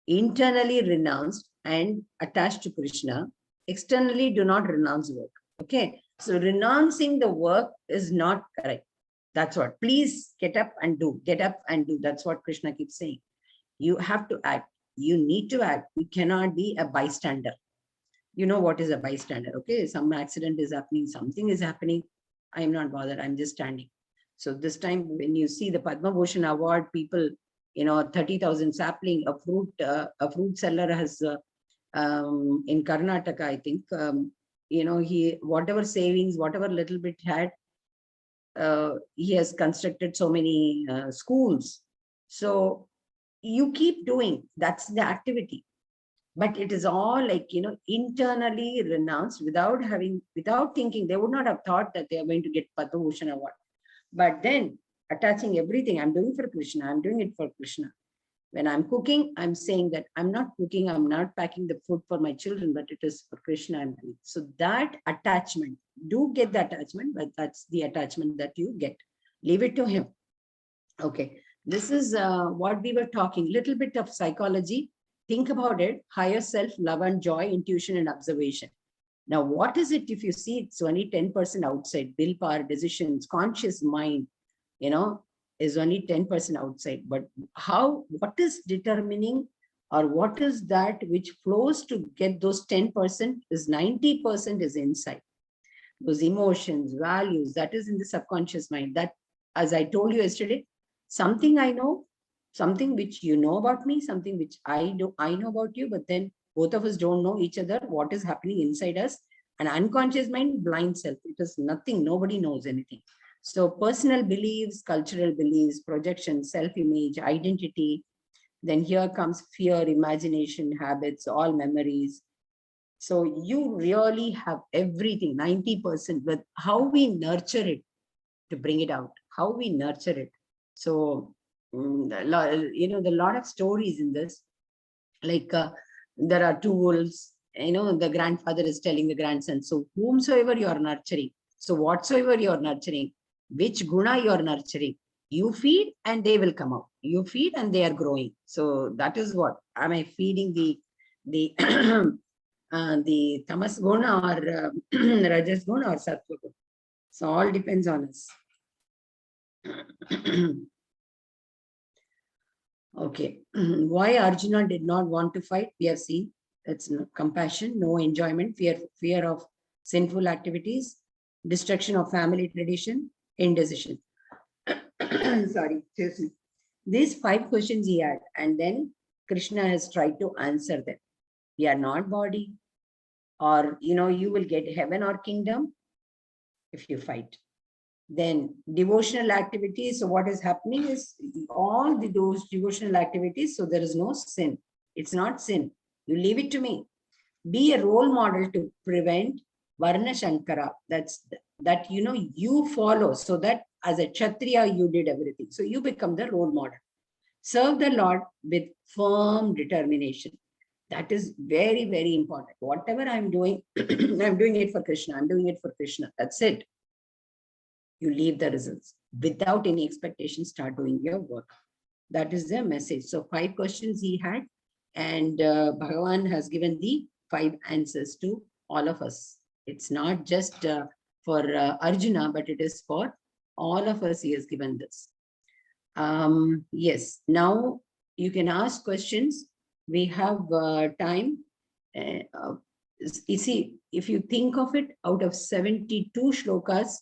internally renounced and attached to Krishna. Externally, do not renounce work. Okay, so renouncing the work is not correct. That's what. Please get up and do. Get up and do. That's what Krishna keeps saying. You have to act. You need to act. You cannot be a bystander. You know what is a bystander, okay? Some accident is happening, something is happening. I'm not bothered. I'm just standing. So this time when you see the Padma Bhushan award, people, 30,000 sapling, a fruit seller has, in Karnataka, I think, he, whatever savings, whatever little bit had, he has constructed so many schools. So you keep doing, that's the activity. But it is all like, internally renounced without thinking. They would not have thought that they are going to get Padma Bhushan award. But then attaching everything, I'm doing for Krishna, I'm doing it for Krishna. When I'm cooking, I'm saying that I'm not cooking, I'm not packing the food for my children, but it is for Krishna I'm doing. So that attachment, do get the attachment, but that's the attachment that you get. Leave it to him. Okay, this is what we were talking, little bit of psychology. Think about it, higher self, love and joy, intuition and observation. Now, what is it if you see it's only 10% outside, willpower, decisions, conscious mind, is only 10% outside. But what is determining, or what is that which flows to get those 10% is 90% is inside. Those emotions, values, that is in the subconscious mind. That, as I told you yesterday, something I know, something which you know about me, something which I know about you, but then both of us don't know each other, what is happening inside us. An unconscious mind, blind self. It is nothing. Nobody knows anything. So personal beliefs, cultural beliefs, projection, self-image, identity. Then here comes fear, imagination, habits, all memories. So you really have everything, 90%, but how we nurture it to bring it out, how we nurture it. So, there are a lot of stories in this, like there are two wolves, the grandfather is telling the grandson, so whomsoever you are nurturing, so whatsoever you are nurturing, which guna you are nurturing, you feed and they will come out. You feed and they are growing. So that is what, am I feeding the the tamas guna or rajas guna or sattva guna? So all depends on us. Okay, why Arjuna did not want to fight? We have seen it's no compassion, no enjoyment, fear of sinful activities, destruction of family tradition, indecision. Sorry, excuse me. These 5 questions he had, and then Krishna has tried to answer them. We are not body, or you will get heaven or kingdom if you fight. Then devotional activities. So what is happening is all those devotional activities. So there is no sin. It's not sin. You leave it to me. Be a role model to prevent Varna Shankara. That you follow, so that as a Kshatriya you did everything. So you become the role model. Serve the Lord with firm determination. That is very, very important. Whatever I'm doing, I'm doing it for Krishna. I'm doing it for Krishna. That's it. You leave the results without any expectation. Start doing your work. That is the message. So 5 questions he had, and Bhagavan has given the 5 answers to all of us. It's not just for Arjuna, but it is for all of us. He has given this. Yes, now you can ask questions. We have time. You see, if you think of it, out of 72 shlokas,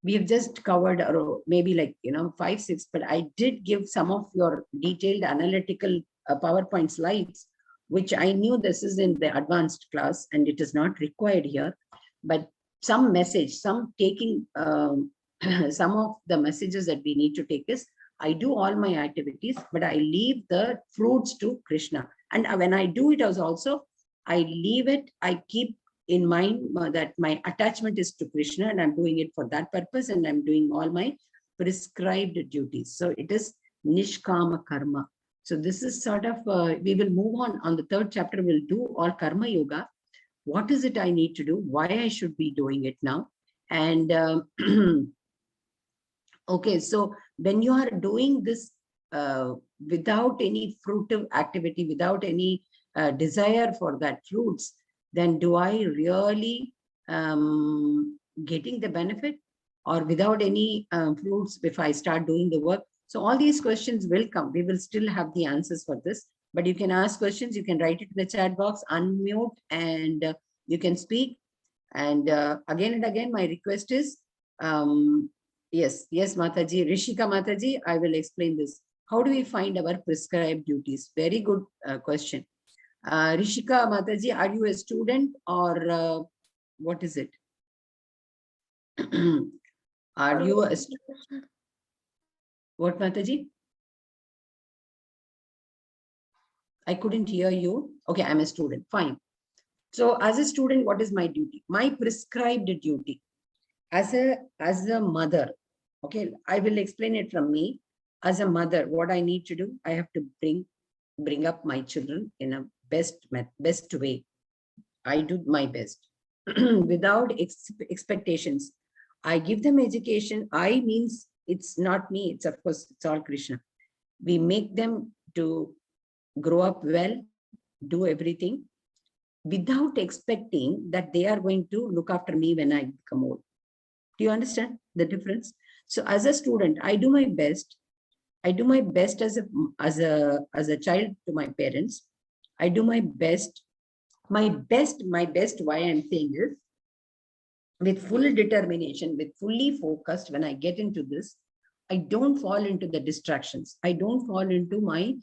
we have just covered maybe 5, 6, but I did give some of your detailed analytical PowerPoint slides, which I knew this is in the advanced class and it is not required here, but some message, some taking, some of the messages that we need to take is, I do all my activities, but I leave the fruits to Krishna. And when I do it also, I leave it, I keep in mind that my attachment is to Krishna and I'm doing it for that purpose, and I'm doing all my prescribed duties. So it is Nishkama Karma. So this is sort of, we will move on the 3rd chapter, we'll do all Karma Yoga. What is it I need to do? Why I should be doing it now? And okay, so when you are doing this without any fruitive activity, without any desire for that fruits, then do I really getting the benefit, or without any fruits if I start doing the work? So all these questions will come. We will still have the answers for this, but you can ask questions. You can write it in the chat box, unmute, and you can speak. And again and again, my request is, yes, Mataji, Rishika Mataji, I will explain this. How do we find our prescribed duties? Very good question. Rishika Mataji, are you a student or what is it? Are you a student? What, Mataji? I couldn't hear you. Okay, I'm a student. Fine. So as a student, what is my duty? My prescribed duty as a mother. Okay, I will explain it from me. As a mother, what I need to do, I have to bring bring up my children in a best way. I do my best without expectations. I give them education. I means it's not me. It's of course, it's all Krishna. We make them to grow up well, do everything without expecting that they are going to look after me when I become old. Do you understand the difference? So as a student, I do my best. I do my best as a child to my parents. I do my best. My best, why I'm saying is with full determination, with fully focused. When I get into this, I don't fall into the distractions. I don't fall into my,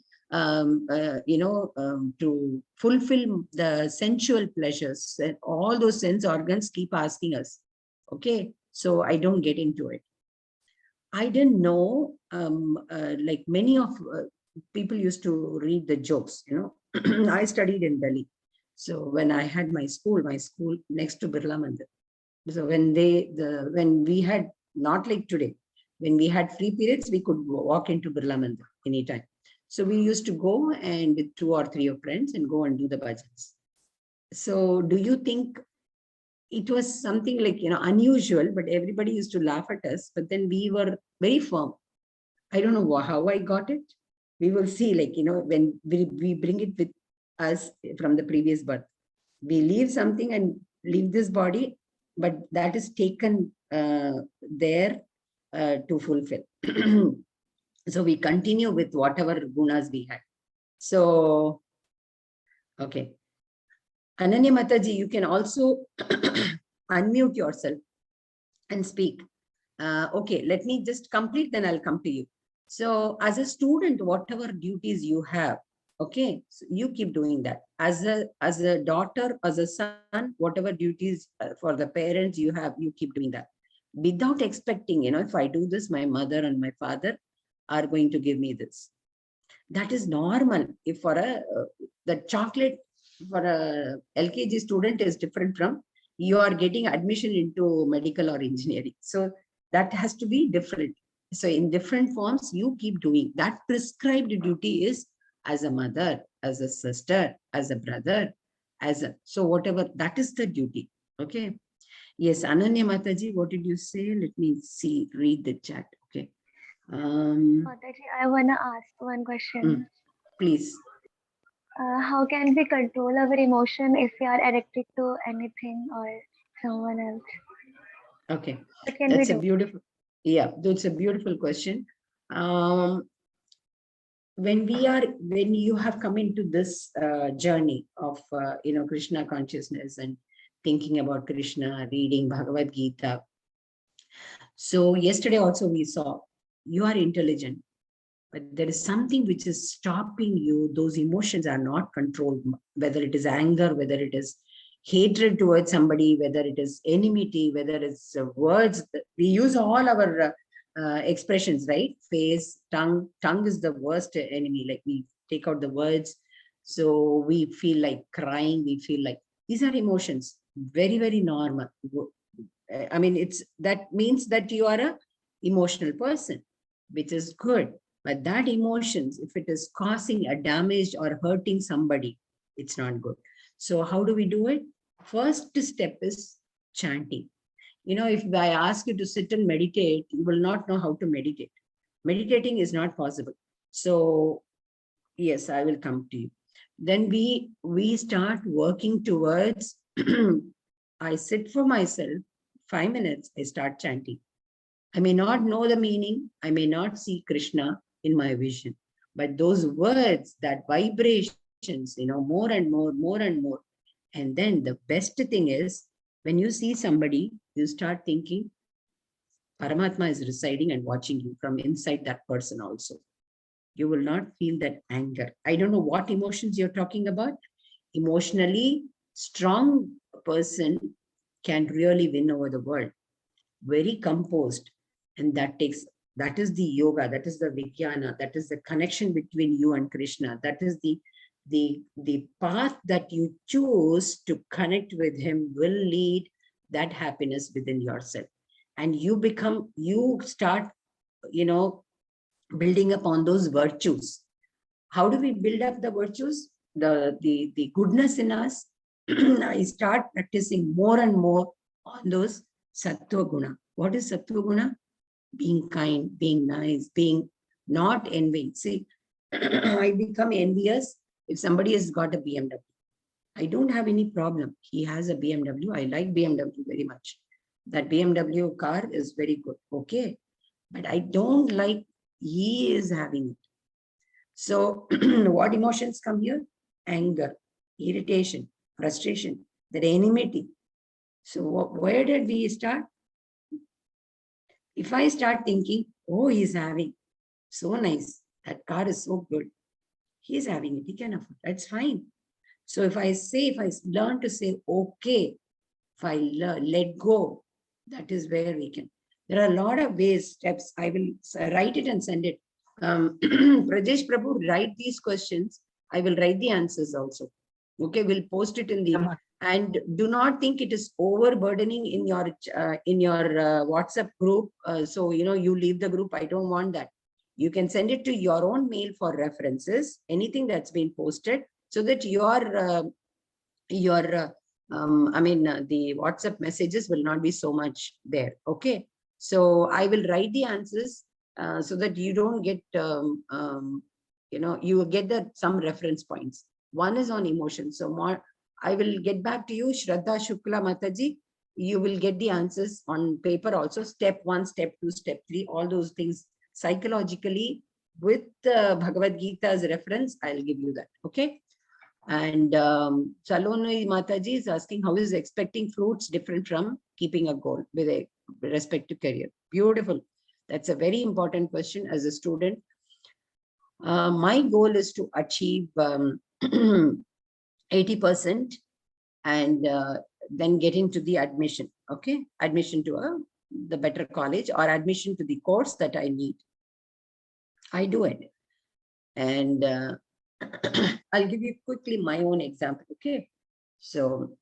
to fulfill the sensual pleasures that all those sense organs keep asking us. Okay, so I don't get into it. I didn't know, like many of people used to read the jokes, I studied in Delhi. So when I had my school next to Birla Mandir. So when we had, not like today, when we had free periods, we could walk into Birla Mandir anytime. So we used to go and with 2 or 3 of friends and go and do the bhajans. So do you think it was something like, unusual, but everybody used to laugh at us, but then we were very firm. I don't know how I got it. We will see, like, when we bring it with us from the previous birth, we leave something and leave this body, but that is taken there to fulfill. So we continue with whatever gunas we had. So, okay. Ananya Mataji, you can also unmute yourself and speak. Okay, let me just complete, then I'll come to you. So as a student, whatever duties you have, okay, so you keep doing that. As a daughter, as a son, whatever duties for the parents you have, you keep doing that. Without expecting, if I do this, my mother and my father are going to give me this. That is normal. If for the chocolate for a LKG student is different from you are getting admission into medical or engineering. So that has to be different. So in different forms, you keep doing that. Prescribed duty is as a mother, as a sister, as a brother, so whatever, that is the duty. Okay. Yes, Ananya Mataji, what did you say? Let me see, read the chat. Okay. Mataji, I want to ask one question. Please. How can we control our emotion if we are addicted to anything or someone else? Okay, What can that's we a do? beautiful, that's a beautiful question. When you have come into this journey of, Krishna consciousness and thinking about Krishna, reading Bhagavad Gita. So yesterday also we saw you are intelligent, but there is something which is stopping you. Those emotions are not controlled, whether it is anger, whether it is hatred towards somebody, whether it is enmity, whether it's words. We use all our expressions, right? Face, tongue. Tongue is the worst enemy. Like we take out the words. So we feel like crying. We feel like these are emotions. Very, very normal. I mean, that means that you are a emotional person, which is good. But that emotions, if it is causing a damage or hurting somebody, it's not good. So how do we do it? First step is chanting. If I ask you to sit and meditate, you will not know how to meditate. Meditating is not possible. So yes, I will come to you. Then we start working towards, I sit for myself, 5 minutes, I start chanting. I may not know the meaning, I may not see Krishna in my vision, but those words, that vibrations, more and more, more and more. And then the best thing is, when you see somebody, you start thinking, Paramatma is residing and watching you from inside that person also. You will not feel that anger. I don't know what emotions you're talking about. Emotionally strong person can really win over the world. Very composed. And that is the yoga, that is the Vijnana, that is the connection between you and Krishna. That is the path that you choose to connect with him will lead that happiness within yourself. And you start, building upon those virtues. How do we build up the virtues? The goodness in us. I start practicing more and more on those sattva guna. What is sattva guna? Being kind, being nice, being not envying. See, I become envious if somebody has got a BMW. I don't have any problem. He has a BMW. I like BMW very much. That BMW car is very good. Okay. But I don't like he is having it. So what emotions come here? Anger, irritation, frustration, the enmity. So where did we start? If I start thinking, oh, he's having, so nice, that car is so good, he's having it, he can afford, that's fine. So if I learn to say, okay, if I let go, that is where we can. There are a lot of ways, steps. I will write it and send it. Prajesh Prabhu, write these questions. I will write the answers also. Okay, we'll post it in the, and do not think it is overburdening in your WhatsApp group. So, you leave the group. I don't want that. You can send it to your own mail for references, anything that's been posted, so that the WhatsApp messages will not be so much there. Okay. So I will write the answers so that you don't get, you get some reference points. One is on emotion. So more, I will get back to you, Shraddha Shukla Mataji. You will get the answers on paper also. Step 1, step 2, step 3, all those things psychologically with Bhagavad Gita's reference. I'll give you that. Okay. And Saloni Mataji is asking, how is expecting fruits different from keeping a goal with respect to career? Beautiful. That's a very important question as a student. My goal is to achieve 80% and then get into the admission. Okay, admission to the better college or admission to the course that I need. I do it. And I'll give you quickly my own example. Okay. So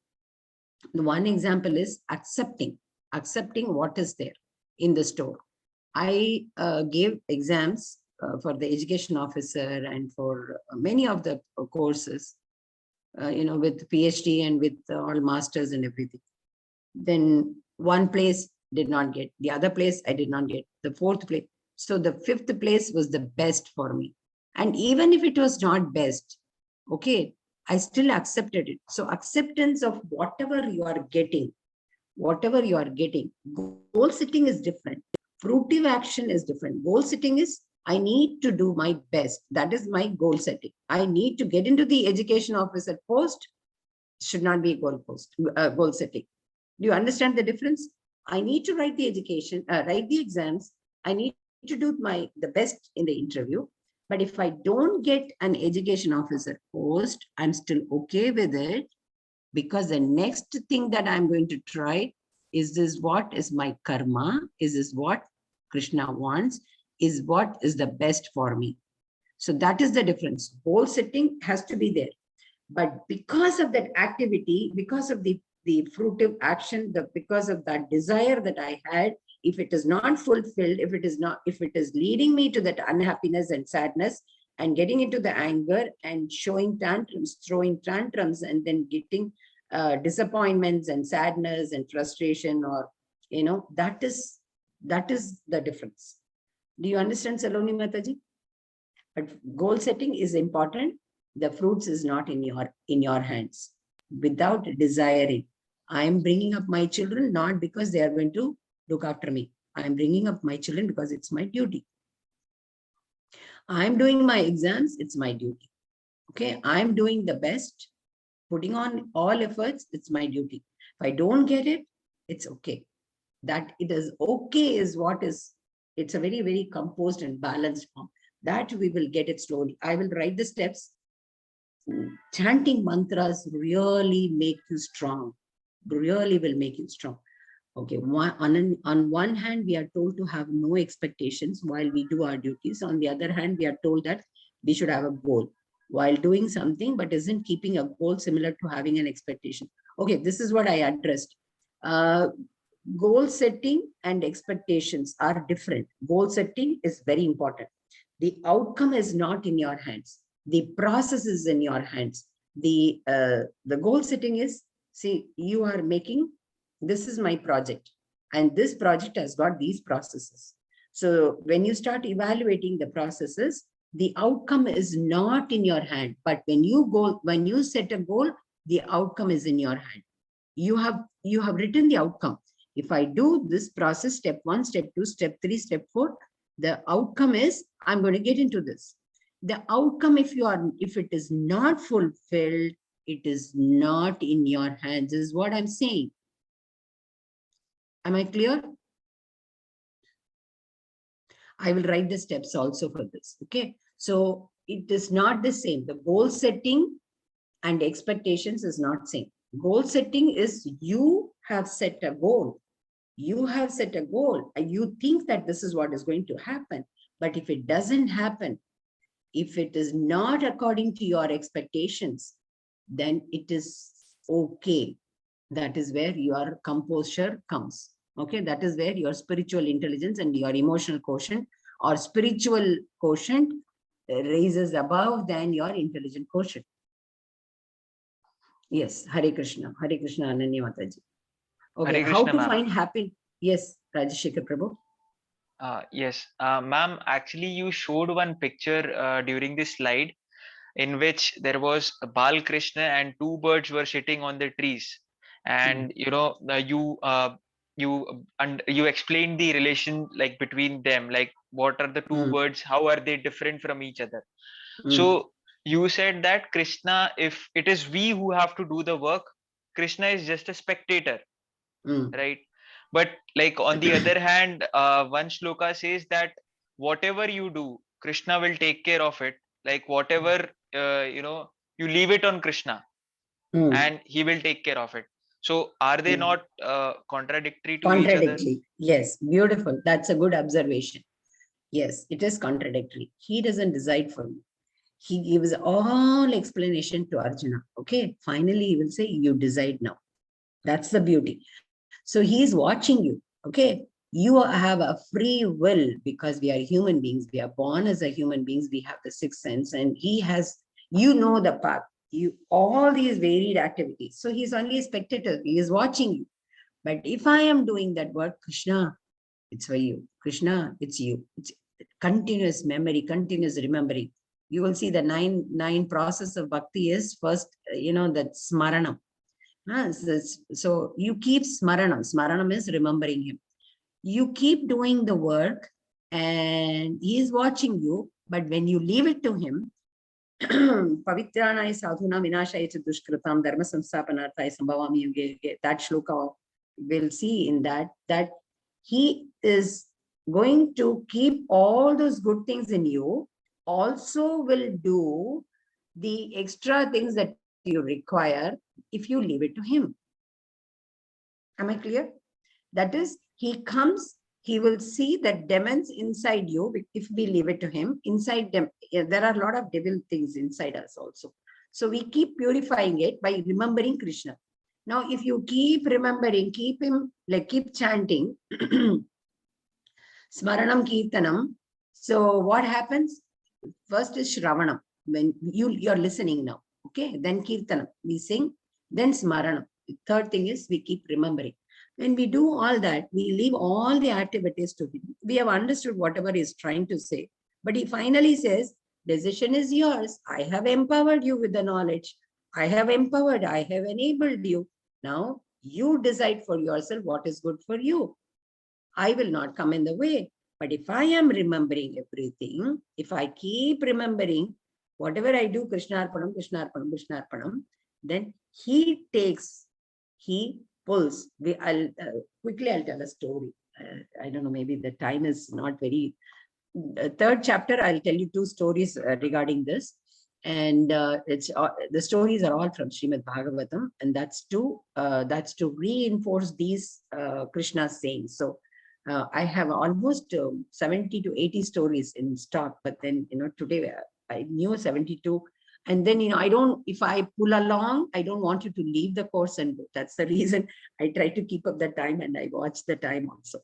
the one example is accepting what is there in the store. I gave exams for the education officer and for many of the courses, with PhD and with all masters and everything. Then one place did not get, the other place I did not get, the fourth place. So the fifth place was the best for me. And even if it was not best, okay, I still accepted it. So acceptance of whatever you are getting, goal setting is different. Fruitive action is different. Goal setting is, I need to do my best. That is my goal setting. I need to get into the education officer post, should not be a goal setting. Do you understand the difference? I need to write the exams. I need to do the best in the interview. But if I don't get an education officer post, I'm still okay with it, because the next thing that I'm going to try is this, what is my karma? Is this what Krishna wants? Is what is the best for me? So that is the difference. Goal setting has to be there. But because of that activity, because of the fruitive action, because of that desire that I had, if it is not fulfilled, if it is leading me to that unhappiness and sadness and getting into the anger and throwing tantrums and then getting disappointments and sadness and frustration, or, that is the difference. Do you understand, Saloni Mataji? But goal setting is important. The fruits is not in your hands. Without desiring, I am bringing up my children not because they are going to look after me. I am bringing up my children because it's my duty. I am doing my exams, it's my duty. Okay, I am doing the best, putting on all efforts, it's my duty. If I don't get it, it's okay. That it is okay is what is, it's a very, very composed and balanced form. That we will get it slowly. I will write the steps. Chanting mantras really make you strong, really will make you strong. Okay, on one hand, we are told to have no expectations while we do our duties. On the other hand, we are told that we should have a goal while doing something, but isn't keeping a goal similar to having an expectation. Okay, this is what I addressed. Goal setting and expectations are different. Goal setting is very important. The outcome is not in your hands. The process is in your hands. The goal setting is, see, you are making, this is my project, and this project has got these processes. So when you start evaluating the processes, the outcome is not in your hand. But when you set a goal, the outcome is in your hand. You have written the outcome. If I do this process, step 1, step 2, step 3, step 4, the outcome is I'm going to get into this. The outcome, if it is not fulfilled, it is not in your hands, is what I'm saying. Am I clear? I will write the steps also for this. Okay. So it is not the same. The goal setting and expectations is not same. Goal setting is you have set a goal. You have set a goal and you think that this is what is going to happen. But if it doesn't happen, if it is not according to your expectations, then it is okay. That is where your composure comes. Okay, that is where your spiritual intelligence and your emotional quotient or spiritual quotient raises above than your intelligent quotient. Yes, Hare Krishna, Ananya Mataji. Okay, Hare how Krishna, to ma'am. find happiness? Yes, Rajashekar Prabhu. Yes, ma'am, actually you showed one picture during this slide in which there was a Bal Krishna and two birds were sitting on the trees. And you explained the relation like between them, like what are the two birds, how are they different from each other. So you said that Krishna, if it is we who have to do the work, Krishna is just a spectator, right? But like on the other hand, one shloka says that whatever you do, Krishna will take care of it. Like whatever you leave it on Krishna and he will take care of it. So are they not contradictory to each other? Contradictory. Yes, beautiful. That's a good observation. Yes, it is contradictory. He doesn't decide for you. He gives all explanation to Arjuna. Okay, finally he will say, you decide now. That's the beauty. So he is watching you. Okay, you have a free will because we are human beings. We are born as a human beings. We have the sixth sense, and he has, the path. All these varied activities. So he's only a spectator. He is watching you. But if I am doing that work, Krishna, it's for you. Krishna, it's you. It's continuous memory, continuous remembering. You will see the nine process of bhakti is first, that smaranam. So you keep smaranam. Smaranam is remembering him. You keep doing the work and he is watching you. But when you leave it to him, Pavitranaya sadhuna vinashaya dushkritam dharma samstapanarthaya sambhavami yuge yuge, that shloka will see in that he is going to keep all those good things in you, also will do the extra things that you require if you leave it to him. Am I clear? That is, he comes, he will see that demons inside you. If we leave it to him, inside them, there are a lot of devil things inside us also. So we keep purifying it by remembering Krishna. Now, if you keep remembering, keep chanting, Smaranam Kirtanam. So what happens? First is Shravanam, when you're listening now. Okay, then Kirtanam, we sing, then Smaranam. The third thing is we keep remembering. When we do all that, we leave all the activities to him. We have understood whatever he's trying to say. But he finally says, decision is yours. I have empowered you with the knowledge. I have empowered, I have enabled you. Now you decide for yourself what is good for you. I will not come in the way. But if I am remembering everything, if I keep remembering whatever I do, Krishna Arpanam, Krishna Arpanam, Krishna Arpanam, then he pulls. Quickly I'll tell a story. I don't know, maybe the time is not very. Third chapter, I'll tell you two stories regarding this. And the stories are all from Srimad Bhagavatam, and that's to reinforce these Krishna's sayings. So I have almost 70 to 80 stories in stock, but then today I knew 72. And then, if I pull along, I don't want you to leave the course and go. That's the reason I try to keep up the time and I watch the time also.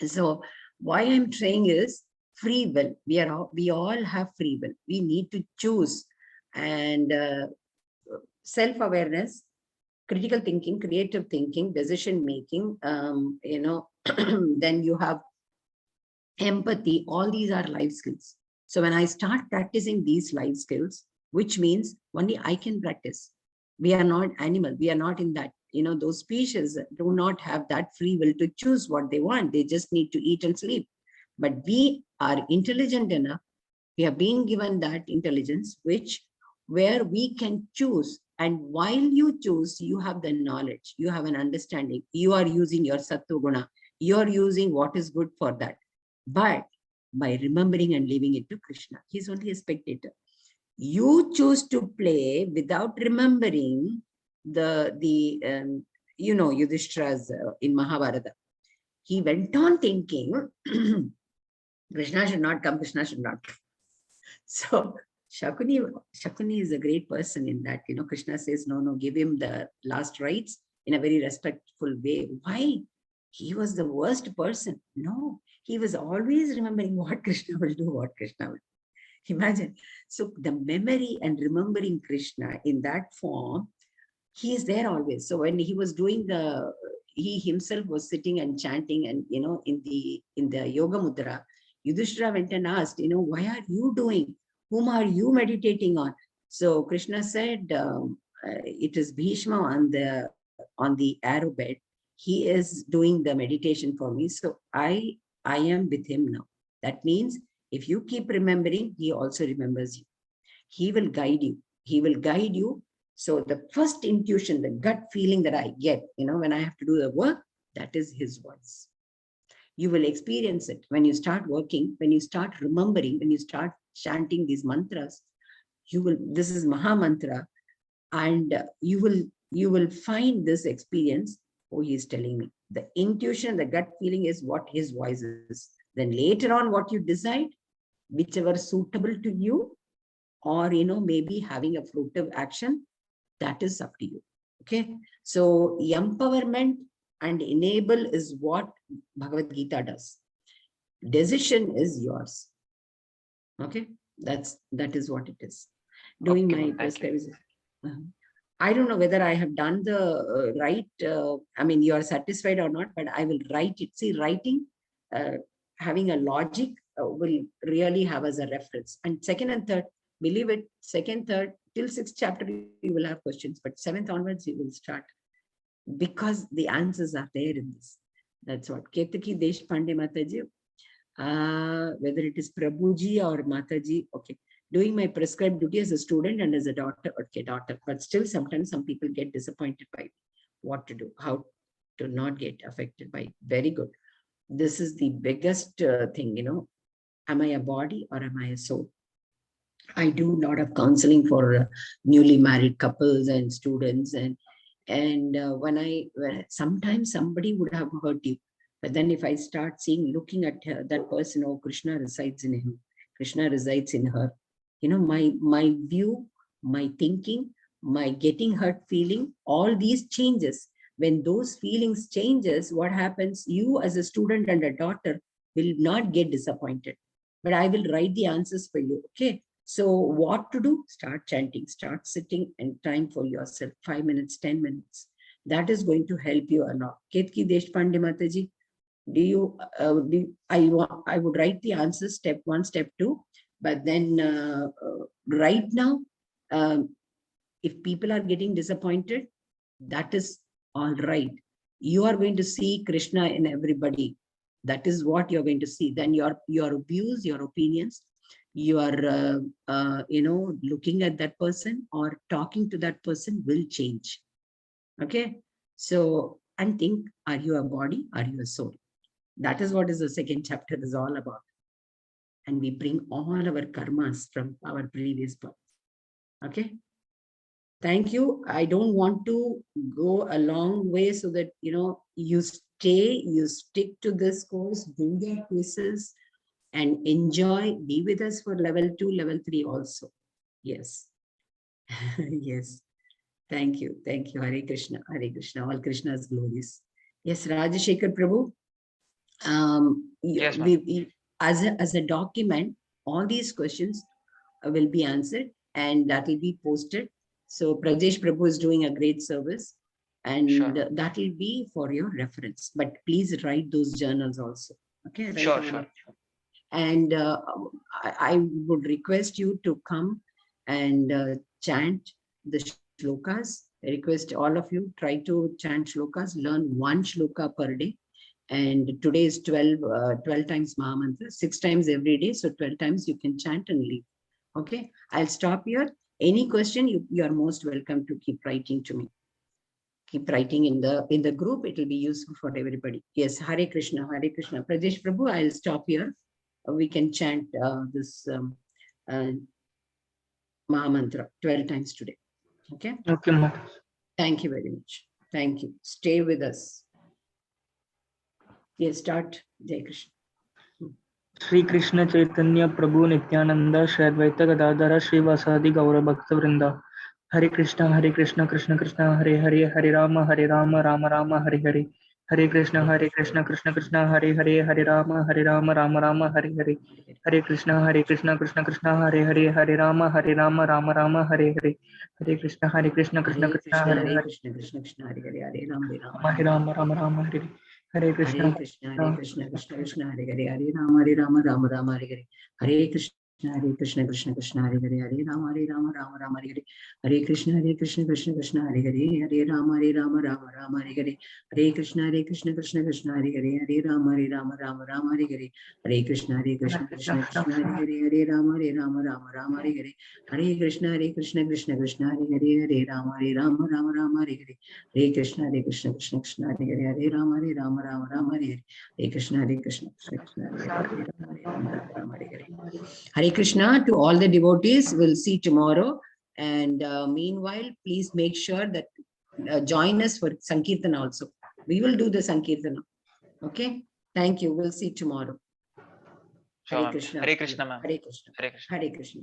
So why I'm saying is, free will. We all have free will. We need to choose. And self-awareness, critical thinking, creative thinking, decision making, then you have empathy. All these are life skills. So when I start practicing these life skills, which means only I can practice. We are not animal. We are not in that, those species do not have that free will to choose what they want. They just need to eat and sleep. But we are intelligent enough. We are being given that intelligence, where we can choose. And while you choose, you have the knowledge, you have an understanding. You are using your sattva guna. You are using what is good for that. But by remembering and leaving it to Krishna, he's only a spectator. You choose to play without remembering Yudhishthira's in Mahabharata. He went on thinking, Krishna should not come, Krishna should not come. So Shakuni is a great person in that, Krishna says, no, give him the last rites in a very respectful way. Why? He was the worst person. No, he was always remembering what Krishna will do, what Krishna will do. Imagine. So the memory and remembering Krishna in that form, he is there always. So when he was doing he himself was sitting and chanting, and in the yoga mudra, Yudhishthira went and asked, why are you doing? Whom are you meditating on? So Krishna said, it is Bhishma on the arrow bed. He is doing the meditation for me. So I am with him now. That means if you keep remembering, he also remembers you. He will guide you. He will guide you. So the first intuition, the gut feeling that I get, when I have to do the work, that is his voice. You will experience it when you start working, when you start remembering, when you start chanting these mantras. This is Maha Mantra, and you will find this experience. Oh, he is telling me. The intuition, the gut feeling is what his voice is. Then later on, what you decide, whichever suitable to you, or maybe having a fruitive action, that is up to you. Okay, so empowerment and enable is what Bhagavad Gita does. Decision is yours. Okay, that is what it is. Doing Okay, my best. I don't know whether I have done the right. You are satisfied or not, but I will write it. See, writing, having a logic will really have as a reference. And second and third, believe it, second, third, till 6th chapter, you will have questions, but 7th onwards, you will start, because the answers are there in this. That's what. Ketaki Deshpande Mataji, whether it is Prabhuji or Mataji, okay. Doing my prescribed duty as a student and as a daughter, okay, daughter, but still sometimes some people get disappointed by what to do, how to not get affected by it. Very good. This is the biggest thing, am I a body or am I a soul? I do a lot of counseling for newly married couples and students, and when sometimes somebody would have hurt you, but then if I start looking at that person, oh, Krishna resides in him, Krishna resides in her, my view, my thinking, my getting hurt feeling, all these changes. When those feelings changes, what happens? You as a student and a daughter will not get disappointed, but I will write the answers for you. Okay. So what to do? Start chanting, start sitting and time for yourself, 5 minutes, 10 minutes. That is going to help you a lot. Ketki Deshpande Mataji, I would write the answers, step 1, step 2, but then right now, if people are getting disappointed, that is all right. You are going to see Krishna in everybody. That is what you're going to see. Then your views, your opinions, you are looking at that person or talking to that person will change. Okay, so and think, are you a body, are you a soul? That is what is the 2nd chapter is all about. And we bring all our karmas from our previous birth. Okay, thank you. I don't want to go a long way, so that you stick to this course, do your quizzes, and enjoy, be with us for level 2, level 3 also. Yes. Yes. Thank you. Thank you. Hare Krishna. Hare Krishna. All Krishna's glories. Yes, Rajashekar Prabhu. Yes, as a document, all these questions will be answered and that will be posted. So Prajesh Prabhu is doing a great service, and Sure. that will be for your reference. But please write those journals also. Okay. Write Sure, all sure. of them. And I would request you to come and chant the shlokas. I request all of you, try to chant shlokas, learn one shloka per day. And today is 12 times Mahamantra, 6 times every day. So 12 times you can chant and leave. Okay, I'll stop here. Any question, you are most welcome to keep writing to me. Keep writing in the group. It will be useful for everybody. Yes, Hare Krishna, Hare Krishna. Prajesh Prabhu, I'll stop here. We can chant this Mahamantra 12 times today. Okay. Okay, Mata. Thank you very much. Thank you. Stay with us. Yes, start. Jai Krishna. Shri Krishna Chaitanya Prabhu Nityananda Shri Advaita Gadadhara Srivasadi Gaura Bhakta Vrinda. Hare Krishna Krishna Krishna Hare Hare Hare Rama Rama Rama Hare Hare. Hare Krishna Krishna Krishna Hare Hare Hare Rama Rama Hare Hare. Hare Krishna Krishna Krishna Hare Hare Hare Rama Rama Hare Hare. Hare Krishna Krishna Hare Krishna Krishna, Hare Hare Hare Krishna, Krishna Krishna, Hare Hare, Hare Ram, Hare Rama Hare Hare. Hare Hare Krishna Krishna, Hare Krishna, Krishna Krishna, Hare Hare, Hare Ram, Ram Ram, Hare Hare. Hare Krishna, Hare Krishna, Krishna Krishna, Hare Hare, Hare Ram, Ram Ram, Hare Hare. Hare Krishna, Krishna Krishna, Hare Hare, Hare Ram, Ram Hare Hare. Hare Krishna, Krishna Krishna, Hare Hare, Hare Ram, Ram Hare Hare. Hare Krishna, Krishna Krishna, Hare Hare, Hare Ram, Ram Hare Hare. Hare Krishna, Krishna Krishna, Hare Hare, Hare Ram, Ram Hare Hare. Hare Krishna, Krishna Krishna, Hare Hare, Hare Ram, Ram Hare Hare. Hare Krishna, Krishna Krishna, Hare Hare, Hare Ram, Ram Hare Hare. Hare Krishna to all the devotees. We'll see tomorrow. And meanwhile, please make sure that join us for Sankirtan also. We will do the Sankirtan. Okay. Thank you. We'll see tomorrow. Sure, Hare ma'am. Krishna. Hare Krishna, ma'am. Hare Krishna. Hare Krishna. Hare Krishna.